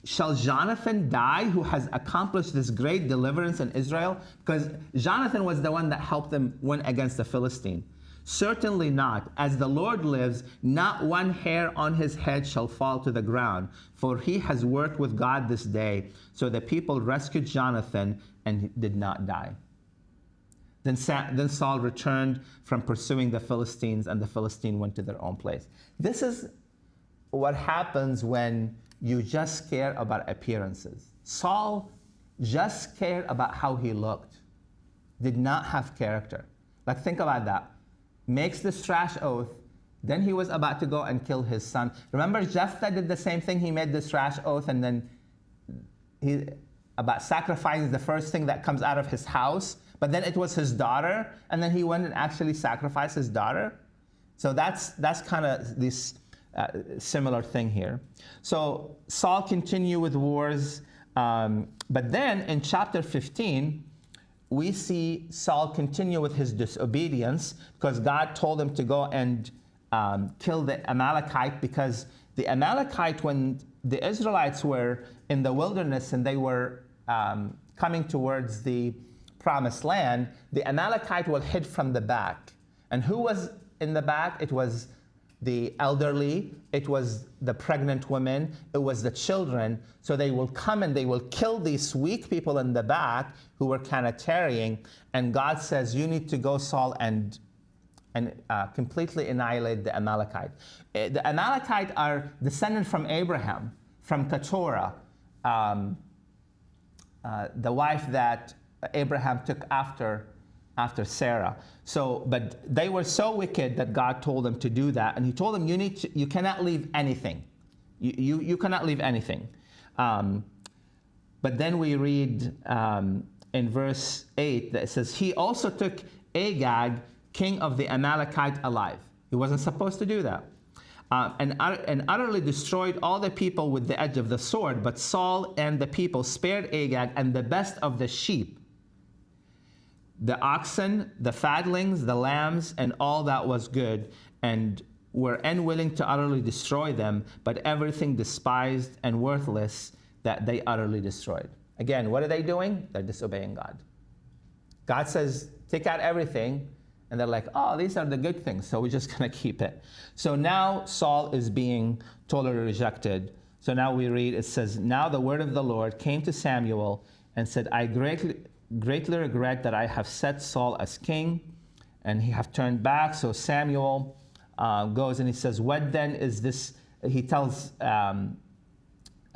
'Shall Jonathan die, who has accomplished this great deliverance in Israel?'" Because Jonathan was the one that helped them win against the Philistine. "Certainly not. As the Lord lives, not one hair on his head shall fall to the ground, for he has worked with God this day." So the people rescued Jonathan, and he did not die. Then Saul returned from pursuing the Philistines, and the Philistines went to their own place. This is what happens when you just care about appearances. Saul just cared about how he looked, did not have character. Like, think about that. Makes this rash oath, then he was about to go and kill his son. Remember, Jephthah did the same thing. He made this rash oath, and then he about sacrificing the first thing that comes out of his house, but then it was his daughter, and then he went and actually sacrificed his daughter. So that's kind of this similar thing here. So Saul continued with wars, but then in chapter 15, we see Saul continue with his disobedience, because God told him to go and kill the Amalekite, because the Amalekite, when the Israelites were in the wilderness and they were coming towards the promised land, the Amalekite will hit from the back. And who was in the back? It was the elderly, it was the pregnant women, it was the children. So they will come and they will kill these weak people in the back who were kind of tarrying. And God says, you need to go, Saul, and completely annihilate the Amalekite. The Amalekite are descended from Abraham, from Keturah, the wife that Abraham took after Sarah. So, but they were so wicked that God told them to do that, and He told them, you cannot leave anything. You cannot leave anything. But then we read in verse 8 that it says, He also took Agag, king of the Amalekite, alive. He wasn't supposed to do that. And utterly destroyed all the people with the edge of the sword. But Saul and the people spared Agag and the best of the sheep, the oxen, the fatlings, the lambs, and all that was good, and were unwilling to utterly destroy them, but everything despised and worthless that they utterly destroyed. Again, what are they doing? They're disobeying God. God says, take out everything. And they're like, oh, these are the good things, so we're just going to keep it. So now Saul is being totally rejected. So now we read, it says, now the word of the Lord came to Samuel and said, I greatly regret that I have set Saul as king, and he have turned back. So Samuel goes and he says, what then is this? He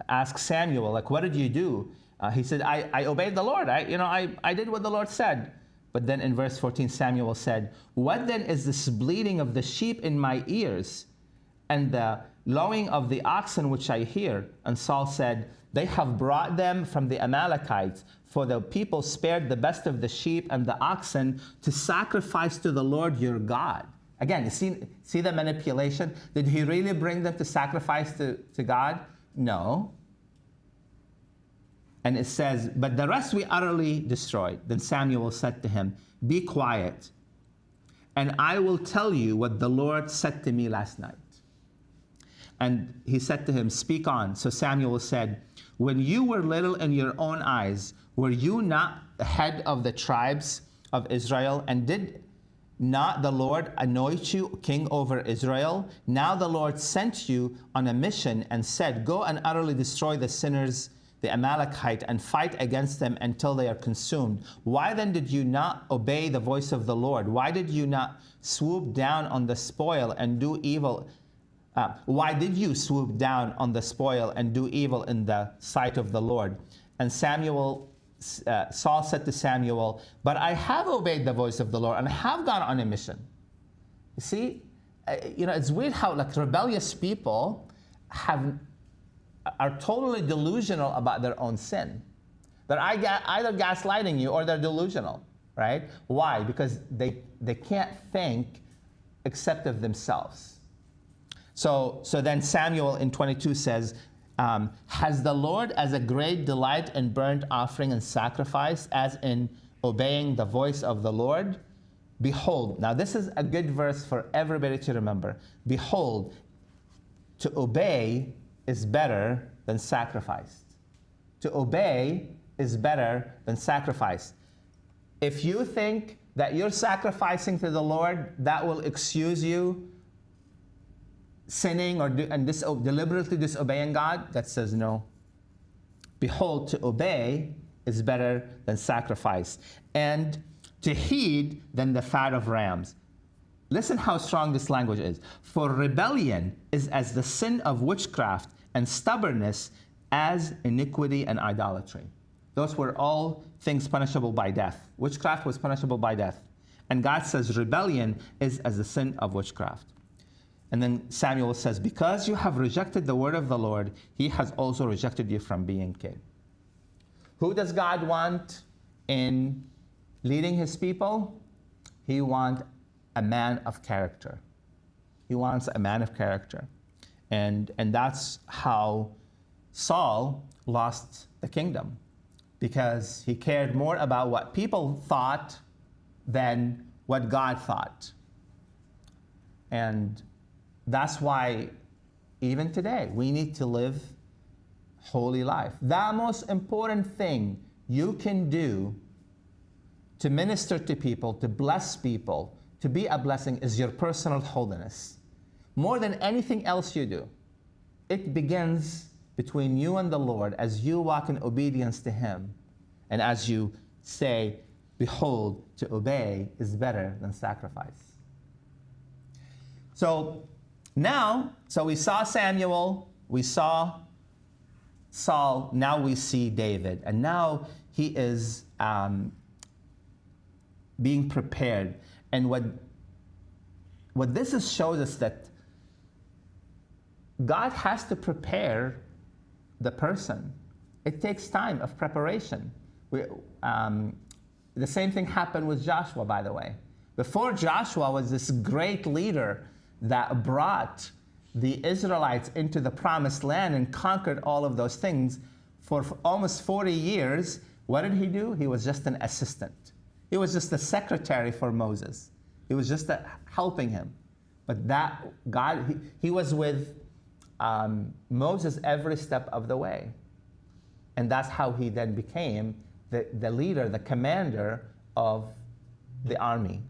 asks Samuel, like, what did you do? He said, I obeyed the Lord. I did what the Lord said. But then in verse 14, Samuel said, what then is this bleating of the sheep in my ears, and the lowing of the oxen which I hear? And Saul said, they have brought them from the Amalekites, for the people spared the best of the sheep and the oxen to sacrifice to the Lord your God. Again, you see the manipulation? Did he really bring them to sacrifice to God? No. And it says, but the rest we utterly destroyed. Then Samuel said to him, be quiet, and I will tell you what the Lord said to me last night. And he said to him, speak on. So Samuel said, when you were little in your own eyes, were you not the head of the tribes of Israel? And did not the Lord anoint you king over Israel? Now the Lord sent you on a mission and said, go and utterly destroy the sinners, the Amalekite, and fight against them until they are consumed. Why then did you not obey the voice of the Lord? Why did you not swoop down on the spoil and do evil? Why did you swoop down on the spoil and do evil in the sight of the Lord? And Saul said to Samuel, but I have obeyed the voice of the Lord and have gone on a mission. You see, it's weird how like rebellious people are totally delusional about their own sin. They're either gaslighting you or they're delusional, right? Why? Because they can't think except of themselves. So then Samuel in 22 says, has the Lord as a great delight in burnt offering and sacrifice as in obeying the voice of the Lord? Behold, now this is a good verse for everybody to remember. Behold, to obey is better than sacrifice. To obey is better than sacrifice. If you think that you're sacrificing to the Lord, that will excuse you sinning or deliberately disobeying God, that says no. Behold, to obey is better than sacrifice, and to heed than the fat of rams. Listen how strong this language is. For rebellion is as the sin of witchcraft, and stubbornness as iniquity and idolatry. Those were all things punishable by death. Witchcraft was punishable by death. And God says rebellion is as the sin of witchcraft. And then Samuel says, because you have rejected the word of the Lord, he has also rejected you from being king. Who does God want in leading his people? He wants a man of character. He wants a man of character. And that's how Saul lost the kingdom, because he cared more about what people thought than what God thought. And That's why even today we need to live holy life. The most important thing you can do to minister to people, to bless people, to be a blessing is your personal holiness. More than anything else you do. It begins between you and the Lord as you walk in obedience to Him. And as you say, behold, to obey is better than sacrifice. So now, we saw Samuel, we saw Saul, now we see David. And now he is being prepared. And what this shows us that God has to prepare the person. It takes time of preparation. The same thing happened with Joshua, by the way. Before Joshua was this great leader that brought the Israelites into the promised land and conquered all of those things for almost 40 years. What did he do? He was just an assistant. He was just a secretary for Moses. He was just helping him. But that God, he was with Moses every step of the way. And that's how he then became the leader, the commander of the army.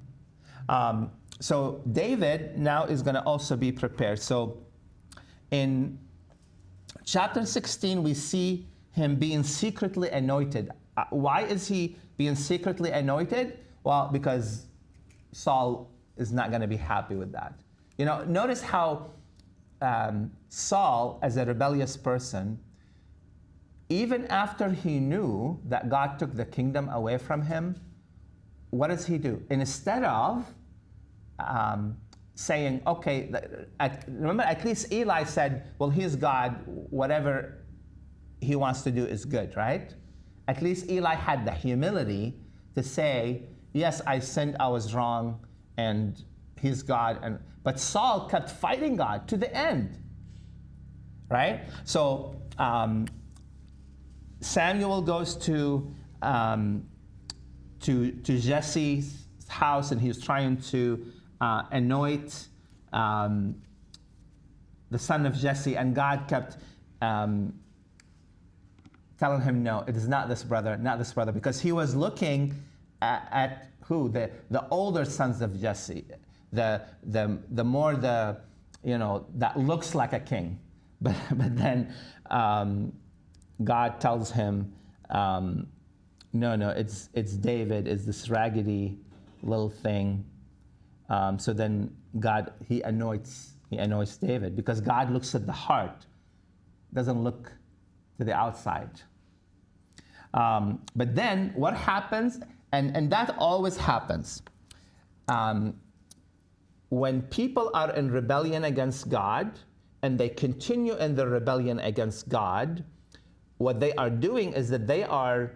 So David now is going to also be prepared. So in chapter 16, we see him being secretly anointed. Why is he being secretly anointed? Well, because Saul is not going to be happy with that. You know, notice how Saul, as a rebellious person, even after he knew that God took the kingdom away from him, what does he do? Instead of saying, okay, remember, at least Eli said, well, he's God, whatever he wants to do is good, right? At least Eli had the humility to say, yes, I sinned, I was wrong, and he's God. But Saul kept fighting God to the end, right? So Samuel goes to Jesse's house, and he's trying to anoint the son of Jesse, and God kept telling him, no, it is not this brother, because he was looking at who? The older sons of Jesse, the more that looks like a king. But then God tells him, no, it's David, it's this raggedy little thing. So then God, he anoints David, because God looks at the heart, doesn't look to the outside. But then what happens, and that always happens, when people are in rebellion against God, and they continue in the rebellion against God, what they are doing is that they are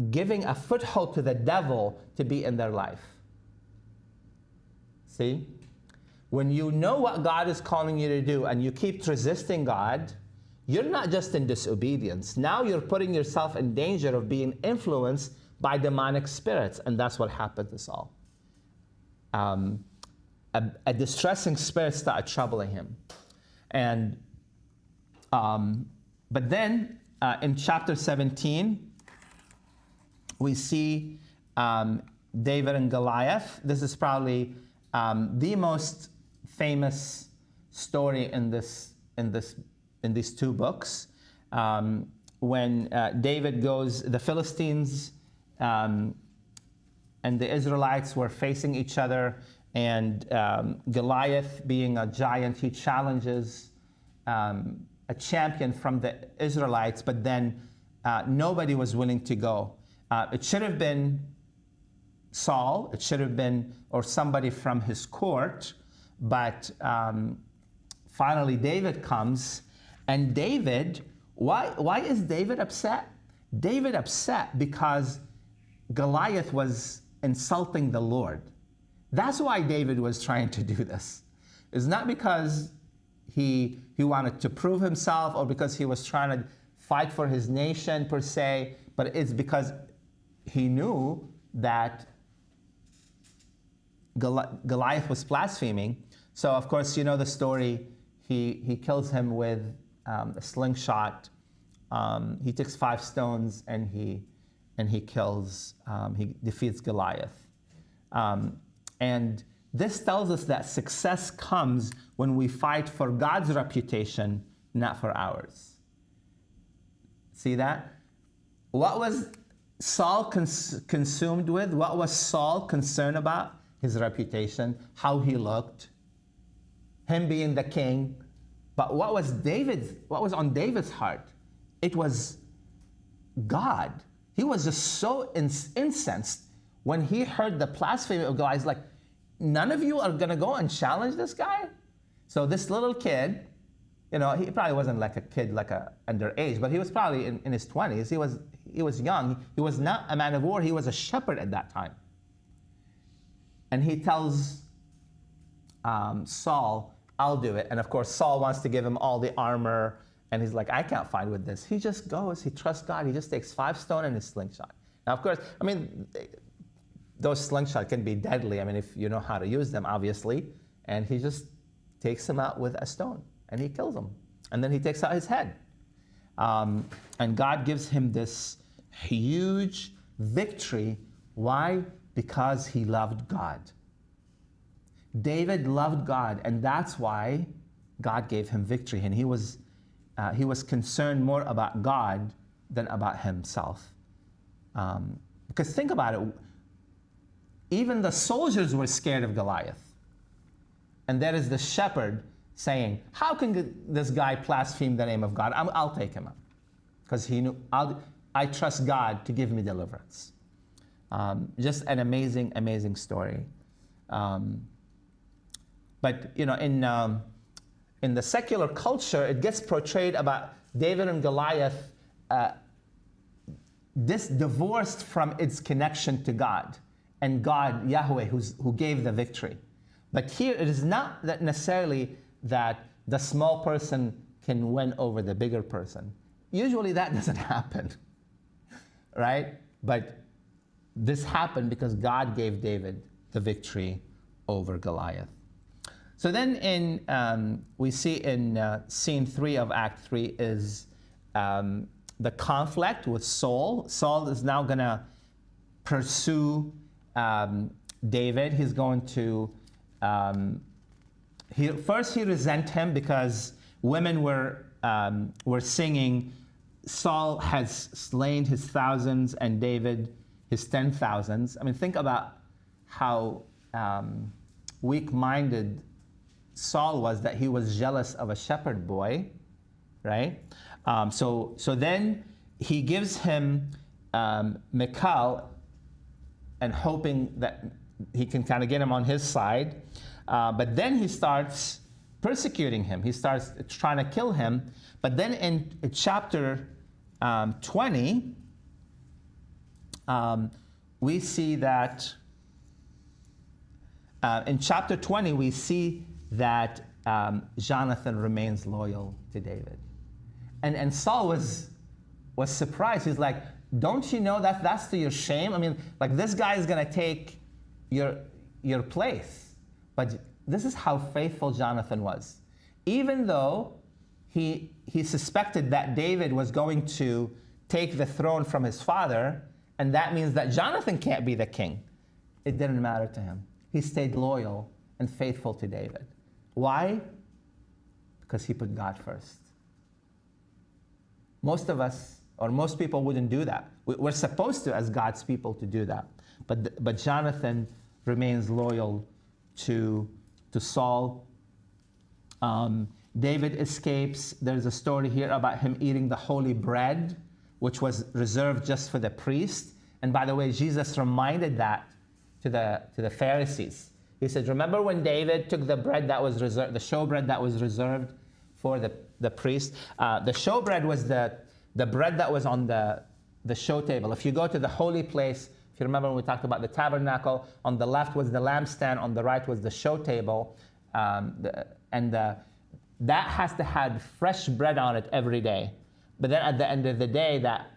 giving a foothold to the devil to be in their life. See? When you know what God is calling you to do and you keep resisting God, you're not just in disobedience. Now you're putting yourself in danger of being influenced by demonic spirits, and that's what happened to Saul. A distressing spirit started troubling him. And but then in chapter 17, we see David and Goliath. This is probably the most famous story in these two books. When David goes, the Philistines and the Israelites were facing each other, and Goliath, being a giant, he challenges a champion from the Israelites, but then nobody was willing to go. It should have been Saul, it should have been, or somebody from his court, but finally David comes, and David, why is David upset? David upset because Goliath was insulting the Lord. That's why David was trying to do this. It's not because he wanted to prove himself or because he was trying to fight for his nation per se, but it's because he knew that Goliath was blaspheming. So, of course, you know the story. He kills him with a slingshot. He takes 5 stones and he kills, he defeats Goliath. And this tells us that success comes when we fight for God's reputation, not for ours. See that? What was Saul consumed with? What was Saul concerned about? His reputation, how he looked, him being the king. But what was on David's heart? It was God. He was just so incensed when he heard the blasphemy of God. He's like, none of you are going to go and challenge this guy? So this little kid, you know, he probably wasn't like a kid, like a underage, but he was probably in his 20s. He was young. He was not a man of war. He was a shepherd at that time. And he tells Saul, I'll do it. And of course, Saul wants to give him all the armor. And he's like, I can't fight with this. He just goes, he trusts God. He just takes 5 stones and his slingshot. Now, of course, I mean, those slingshots can be deadly. I mean, if you know how to use them, obviously. And he just takes him out with a stone and he kills him. And then he takes out his head. And God gives him this huge victory. Why? Because he loved God. David loved God, and that's why God gave him victory. And he was concerned more about God than about himself. Because think about it, even the soldiers were scared of Goliath. And there is the shepherd saying, how can this guy blaspheme the name of God? I'll take him out. Because he knew, I trust God to give me deliverance. Just an amazing, amazing story. But, you know, in the secular culture, it gets portrayed about David and Goliath divorced from its connection to God, and God, Yahweh, who gave the victory. But here, it is not that necessarily that the small person can win over the bigger person. Usually that doesn't happen, right? But this happened because God gave David the victory over Goliath. So then we see in scene 3 of Act 3 is the conflict with Saul. Saul is now going to pursue David. He's going to, first he resent him because women were singing, Saul has slain his thousands and David his 10,000s. I mean, think about how weak-minded Saul was, that he was jealous of a shepherd boy, right? So then he gives him Michal, and hoping that he can kind of get him on his side. But then he starts persecuting him. He starts trying to kill him. But then in chapter 20, we see that in chapter 20, we see that Jonathan remains loyal to David. And Saul was surprised. He's like, don't you know that that's to your shame? I mean, like, this guy is going to take your place. But this is how faithful Jonathan was. Even though he suspected that David was going to take the throne from his father, and that means that Jonathan can't be the king, it didn't matter to him. He stayed loyal and faithful to David. Why? Because he put God first. Most of us, or most people, wouldn't do that. We're supposed to, as God's people, to do that. But Jonathan remains loyal to Saul. David escapes. There's a story here about him eating the holy bread, which was reserved just for the priest. And by the way, Jesus reminded that to the Pharisees. He said, remember when David took the bread that was reserved, the showbread that was reserved for the priest? The showbread was the bread that was on the show table. If you go to the holy place, if you remember when we talked about the tabernacle, on the left was the lampstand, on the right was the show table. That has to have fresh bread on it every day. But then at the end of the day, that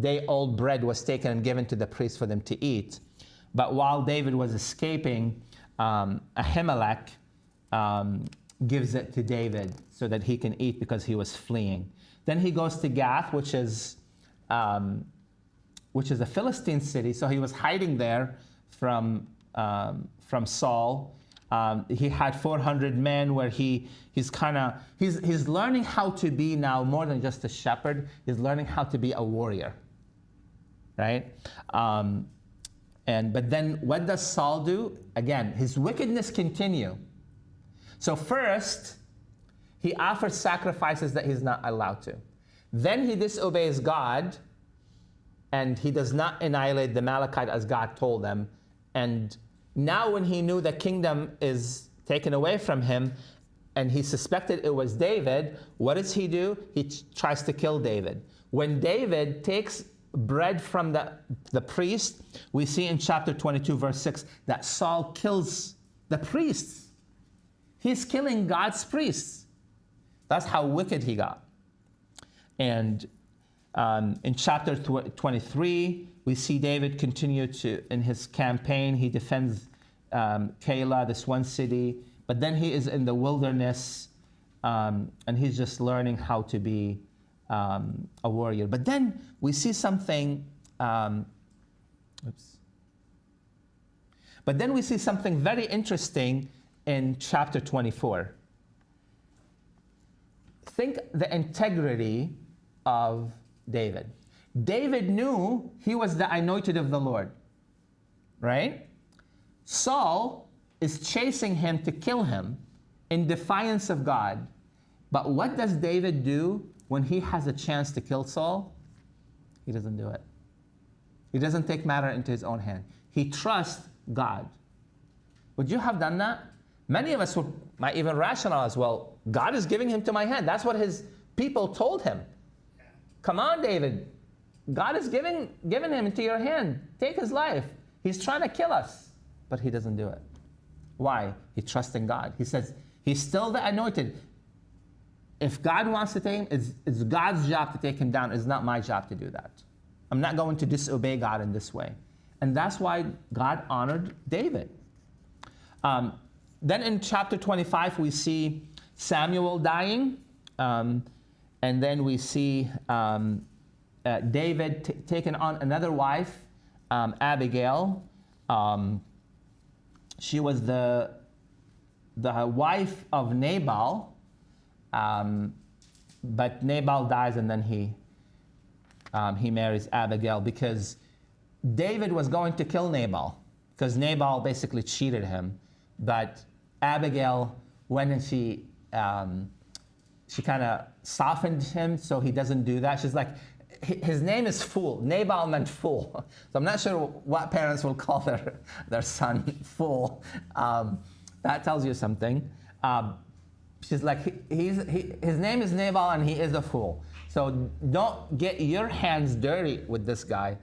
day-old bread was taken and given to the priest for them to eat. But while David was escaping, Ahimelech gives it to David so that he can eat because he was fleeing. Then he goes to Gath, which is a Philistine city. So he was hiding there from Saul. He had 400 men where he's learning how to be now more than just a shepherd. He's learning how to be a warrior, right? But then what does Saul do? Again, his wickedness continue. So first, he offers sacrifices that he's not allowed to. Then he disobeys God, and he does not annihilate the Amalekite as God told them. And now when he knew the kingdom is taken away from him, and he suspected it was David, what does he do? He tries to kill David. When David takes bread from the priest, we see in chapter 22, verse 6, that Saul kills the priests. He's killing God's priests. That's how wicked he got. And in chapter 23, we see David continue in his campaign. He defends Keilah, this one city, but then he is in the wilderness, and he's just learning how to be a warrior. But then we see something, But then we see something very interesting in chapter 24. Think the integrity of David. David knew he was the anointed of the Lord, right? Saul is chasing him to kill him in defiance of God. But what does David do when he has a chance to kill Saul? He doesn't do it. He doesn't take matter into his own hand. He trusts God. Would you have done that? Many of us might even rationalize, well, God is giving him to my hand. That's what his people told him. Come on, David. God is giving him into your hand. Take his life. He's trying to kill us. But he doesn't do it. Why? He trusts in God. He says, he's still the anointed. If God wants to take him, it's God's job to take him down. It's not my job to do that. I'm not going to disobey God in this way. And that's why God honored David. Then in chapter 25, we see Samuel dying. And then we see David taking on another wife, Abigail. She was the wife of Nabal. But Nabal dies, and then he marries Abigail because David was going to kill Nabal because Nabal basically cheated him. But Abigail went and she kind of softened him so he doesn't do that. She's like, his name is Fool. Nabal meant fool. So I'm not sure what parents will call their son Fool. That tells you something. She's like, his name is Nabal and he is a fool. So don't get your hands dirty with this guy.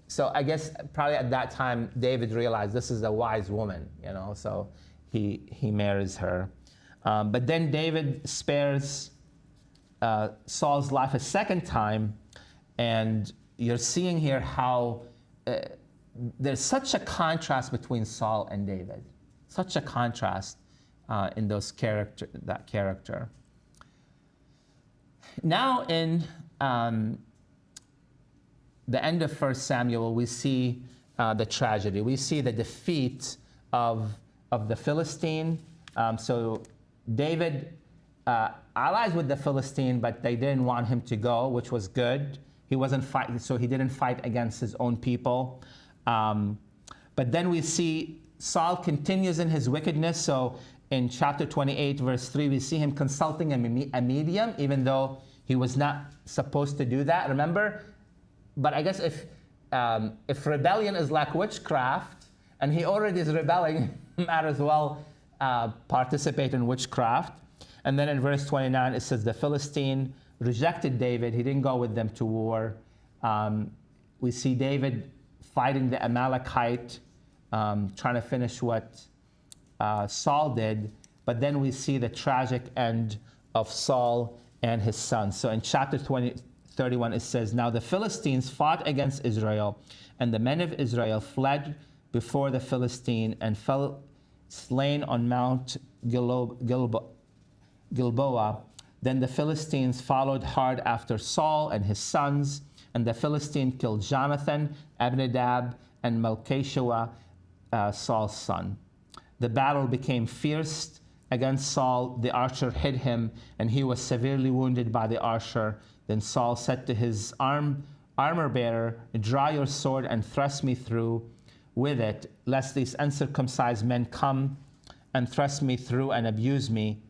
So I guess probably at that time, David realized this is a wise woman, so he marries her. But then David spares Saul's life a second time. And you're seeing here how there's such a contrast between Saul and David. Such a contrast in that character. Now in the end of 1 Samuel, we see the tragedy. We see the defeat of the Philistine. So David allies with the Philistine, but they didn't want him to go, which was good. He wasn't fighting, so he didn't fight against his own people. But then we see Saul continues in his wickedness. So in chapter 28, verse 3, we see him consulting a medium, even though he was not supposed to do that. Remember? But I guess if rebellion is like witchcraft, and he already is rebelling, might as well participate in witchcraft. And then in verse 29, it says the Philistine rejected David. He didn't go with them to war. We see David fighting the Amalekite, trying to finish what Saul did. But then we see the tragic end of Saul and his sons. So in chapter 31, it says, now the Philistines fought against Israel, and the men of Israel fled before the Philistine and fell slain on Mount Gilboa. Then the Philistines followed hard after Saul and his sons, and the Philistine killed Jonathan, Abinadab, and Malchishua, Saul's son. The battle became fierce against Saul. The archer hit him, and he was severely wounded by the archer. Then Saul said to his armor-bearer, "Draw your sword and thrust me through with it, lest these uncircumcised men come and thrust me through and abuse me."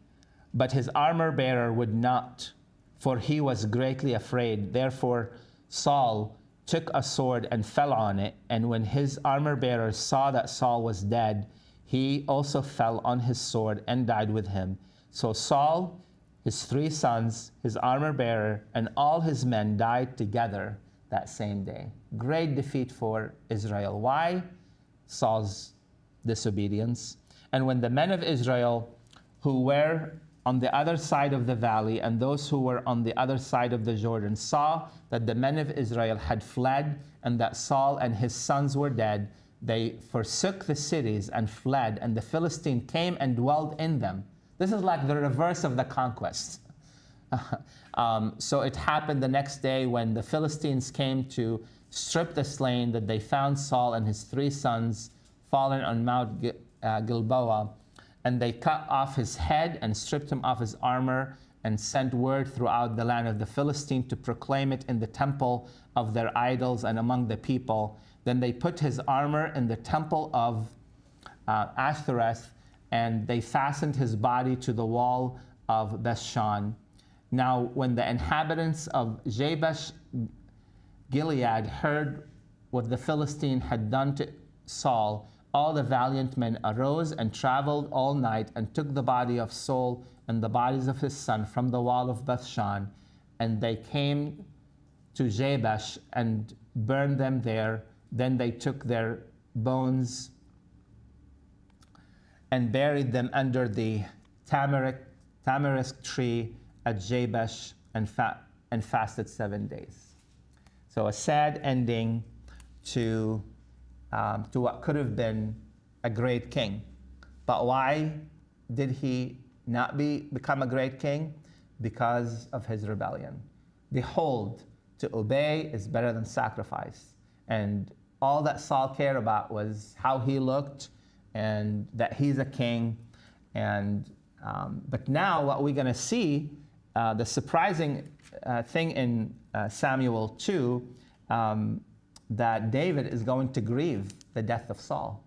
But his armor-bearer would not, for he was greatly afraid. Therefore Saul took a sword and fell on it. And when his armor-bearer saw that Saul was dead, he also fell on his sword and died with him. So Saul, his 3 sons, his armor-bearer, and all his men died together that same day. Great defeat for Israel. Why? Saul's disobedience. And when the men of Israel who were on the other side of the valley and those who were on the other side of the Jordan saw that the men of Israel had fled and that Saul and his sons were dead, they forsook the cities and fled, and the Philistine came and dwelled in them. This is like the reverse of the conquest. So it happened the next day when the Philistines came to strip the slain that they found Saul and his 3 sons fallen on Mount Gilboa. And they cut off his head and stripped him of his armor and sent word throughout the land of the Philistine to proclaim it in the temple of their idols and among the people. Then they put his armor in the temple of Ashtoreth, and they fastened his body to the wall of Bethshan. Now, when the inhabitants of Jabesh Gilead heard what the Philistine had done to Saul, all the valiant men arose and traveled all night and took the body of Saul and the bodies of his son from the wall of Bethshan, and they came to Jabesh and burned them there. Then they took their bones and buried them under the tamarisk tree at Jabesh and fasted 7 days. So a sad ending to what could have been a great king. But why did he not become a great king? Because of his rebellion. Behold, to obey is better than sacrifice. And all that Saul cared about was how he looked and that he's a king. And but now what we're going to see, the surprising thing in Samuel 2, that David is going to grieve the death of Saul,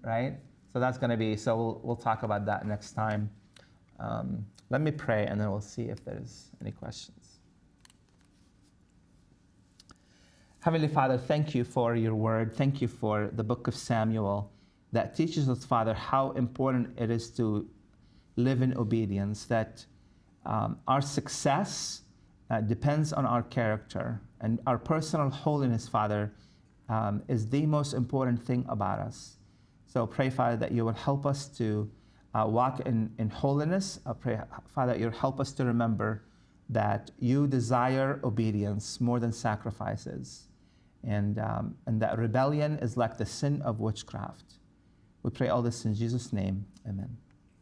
right? So that's going to be, so we'll talk about that next time. Let me pray, and then we'll see if there's any questions. Heavenly Father, thank you for your word. Thank you for the book of Samuel that teaches us, Father, how important it is to live in obedience, that our success depends on our character, and our personal holiness, Father, is the most important thing about us. So pray, Father, that you will help us to walk in holiness. I pray, Father, that you'll help us to remember that you desire obedience more than sacrifices, and that rebellion is like the sin of witchcraft. We pray all this in Jesus' name. Amen.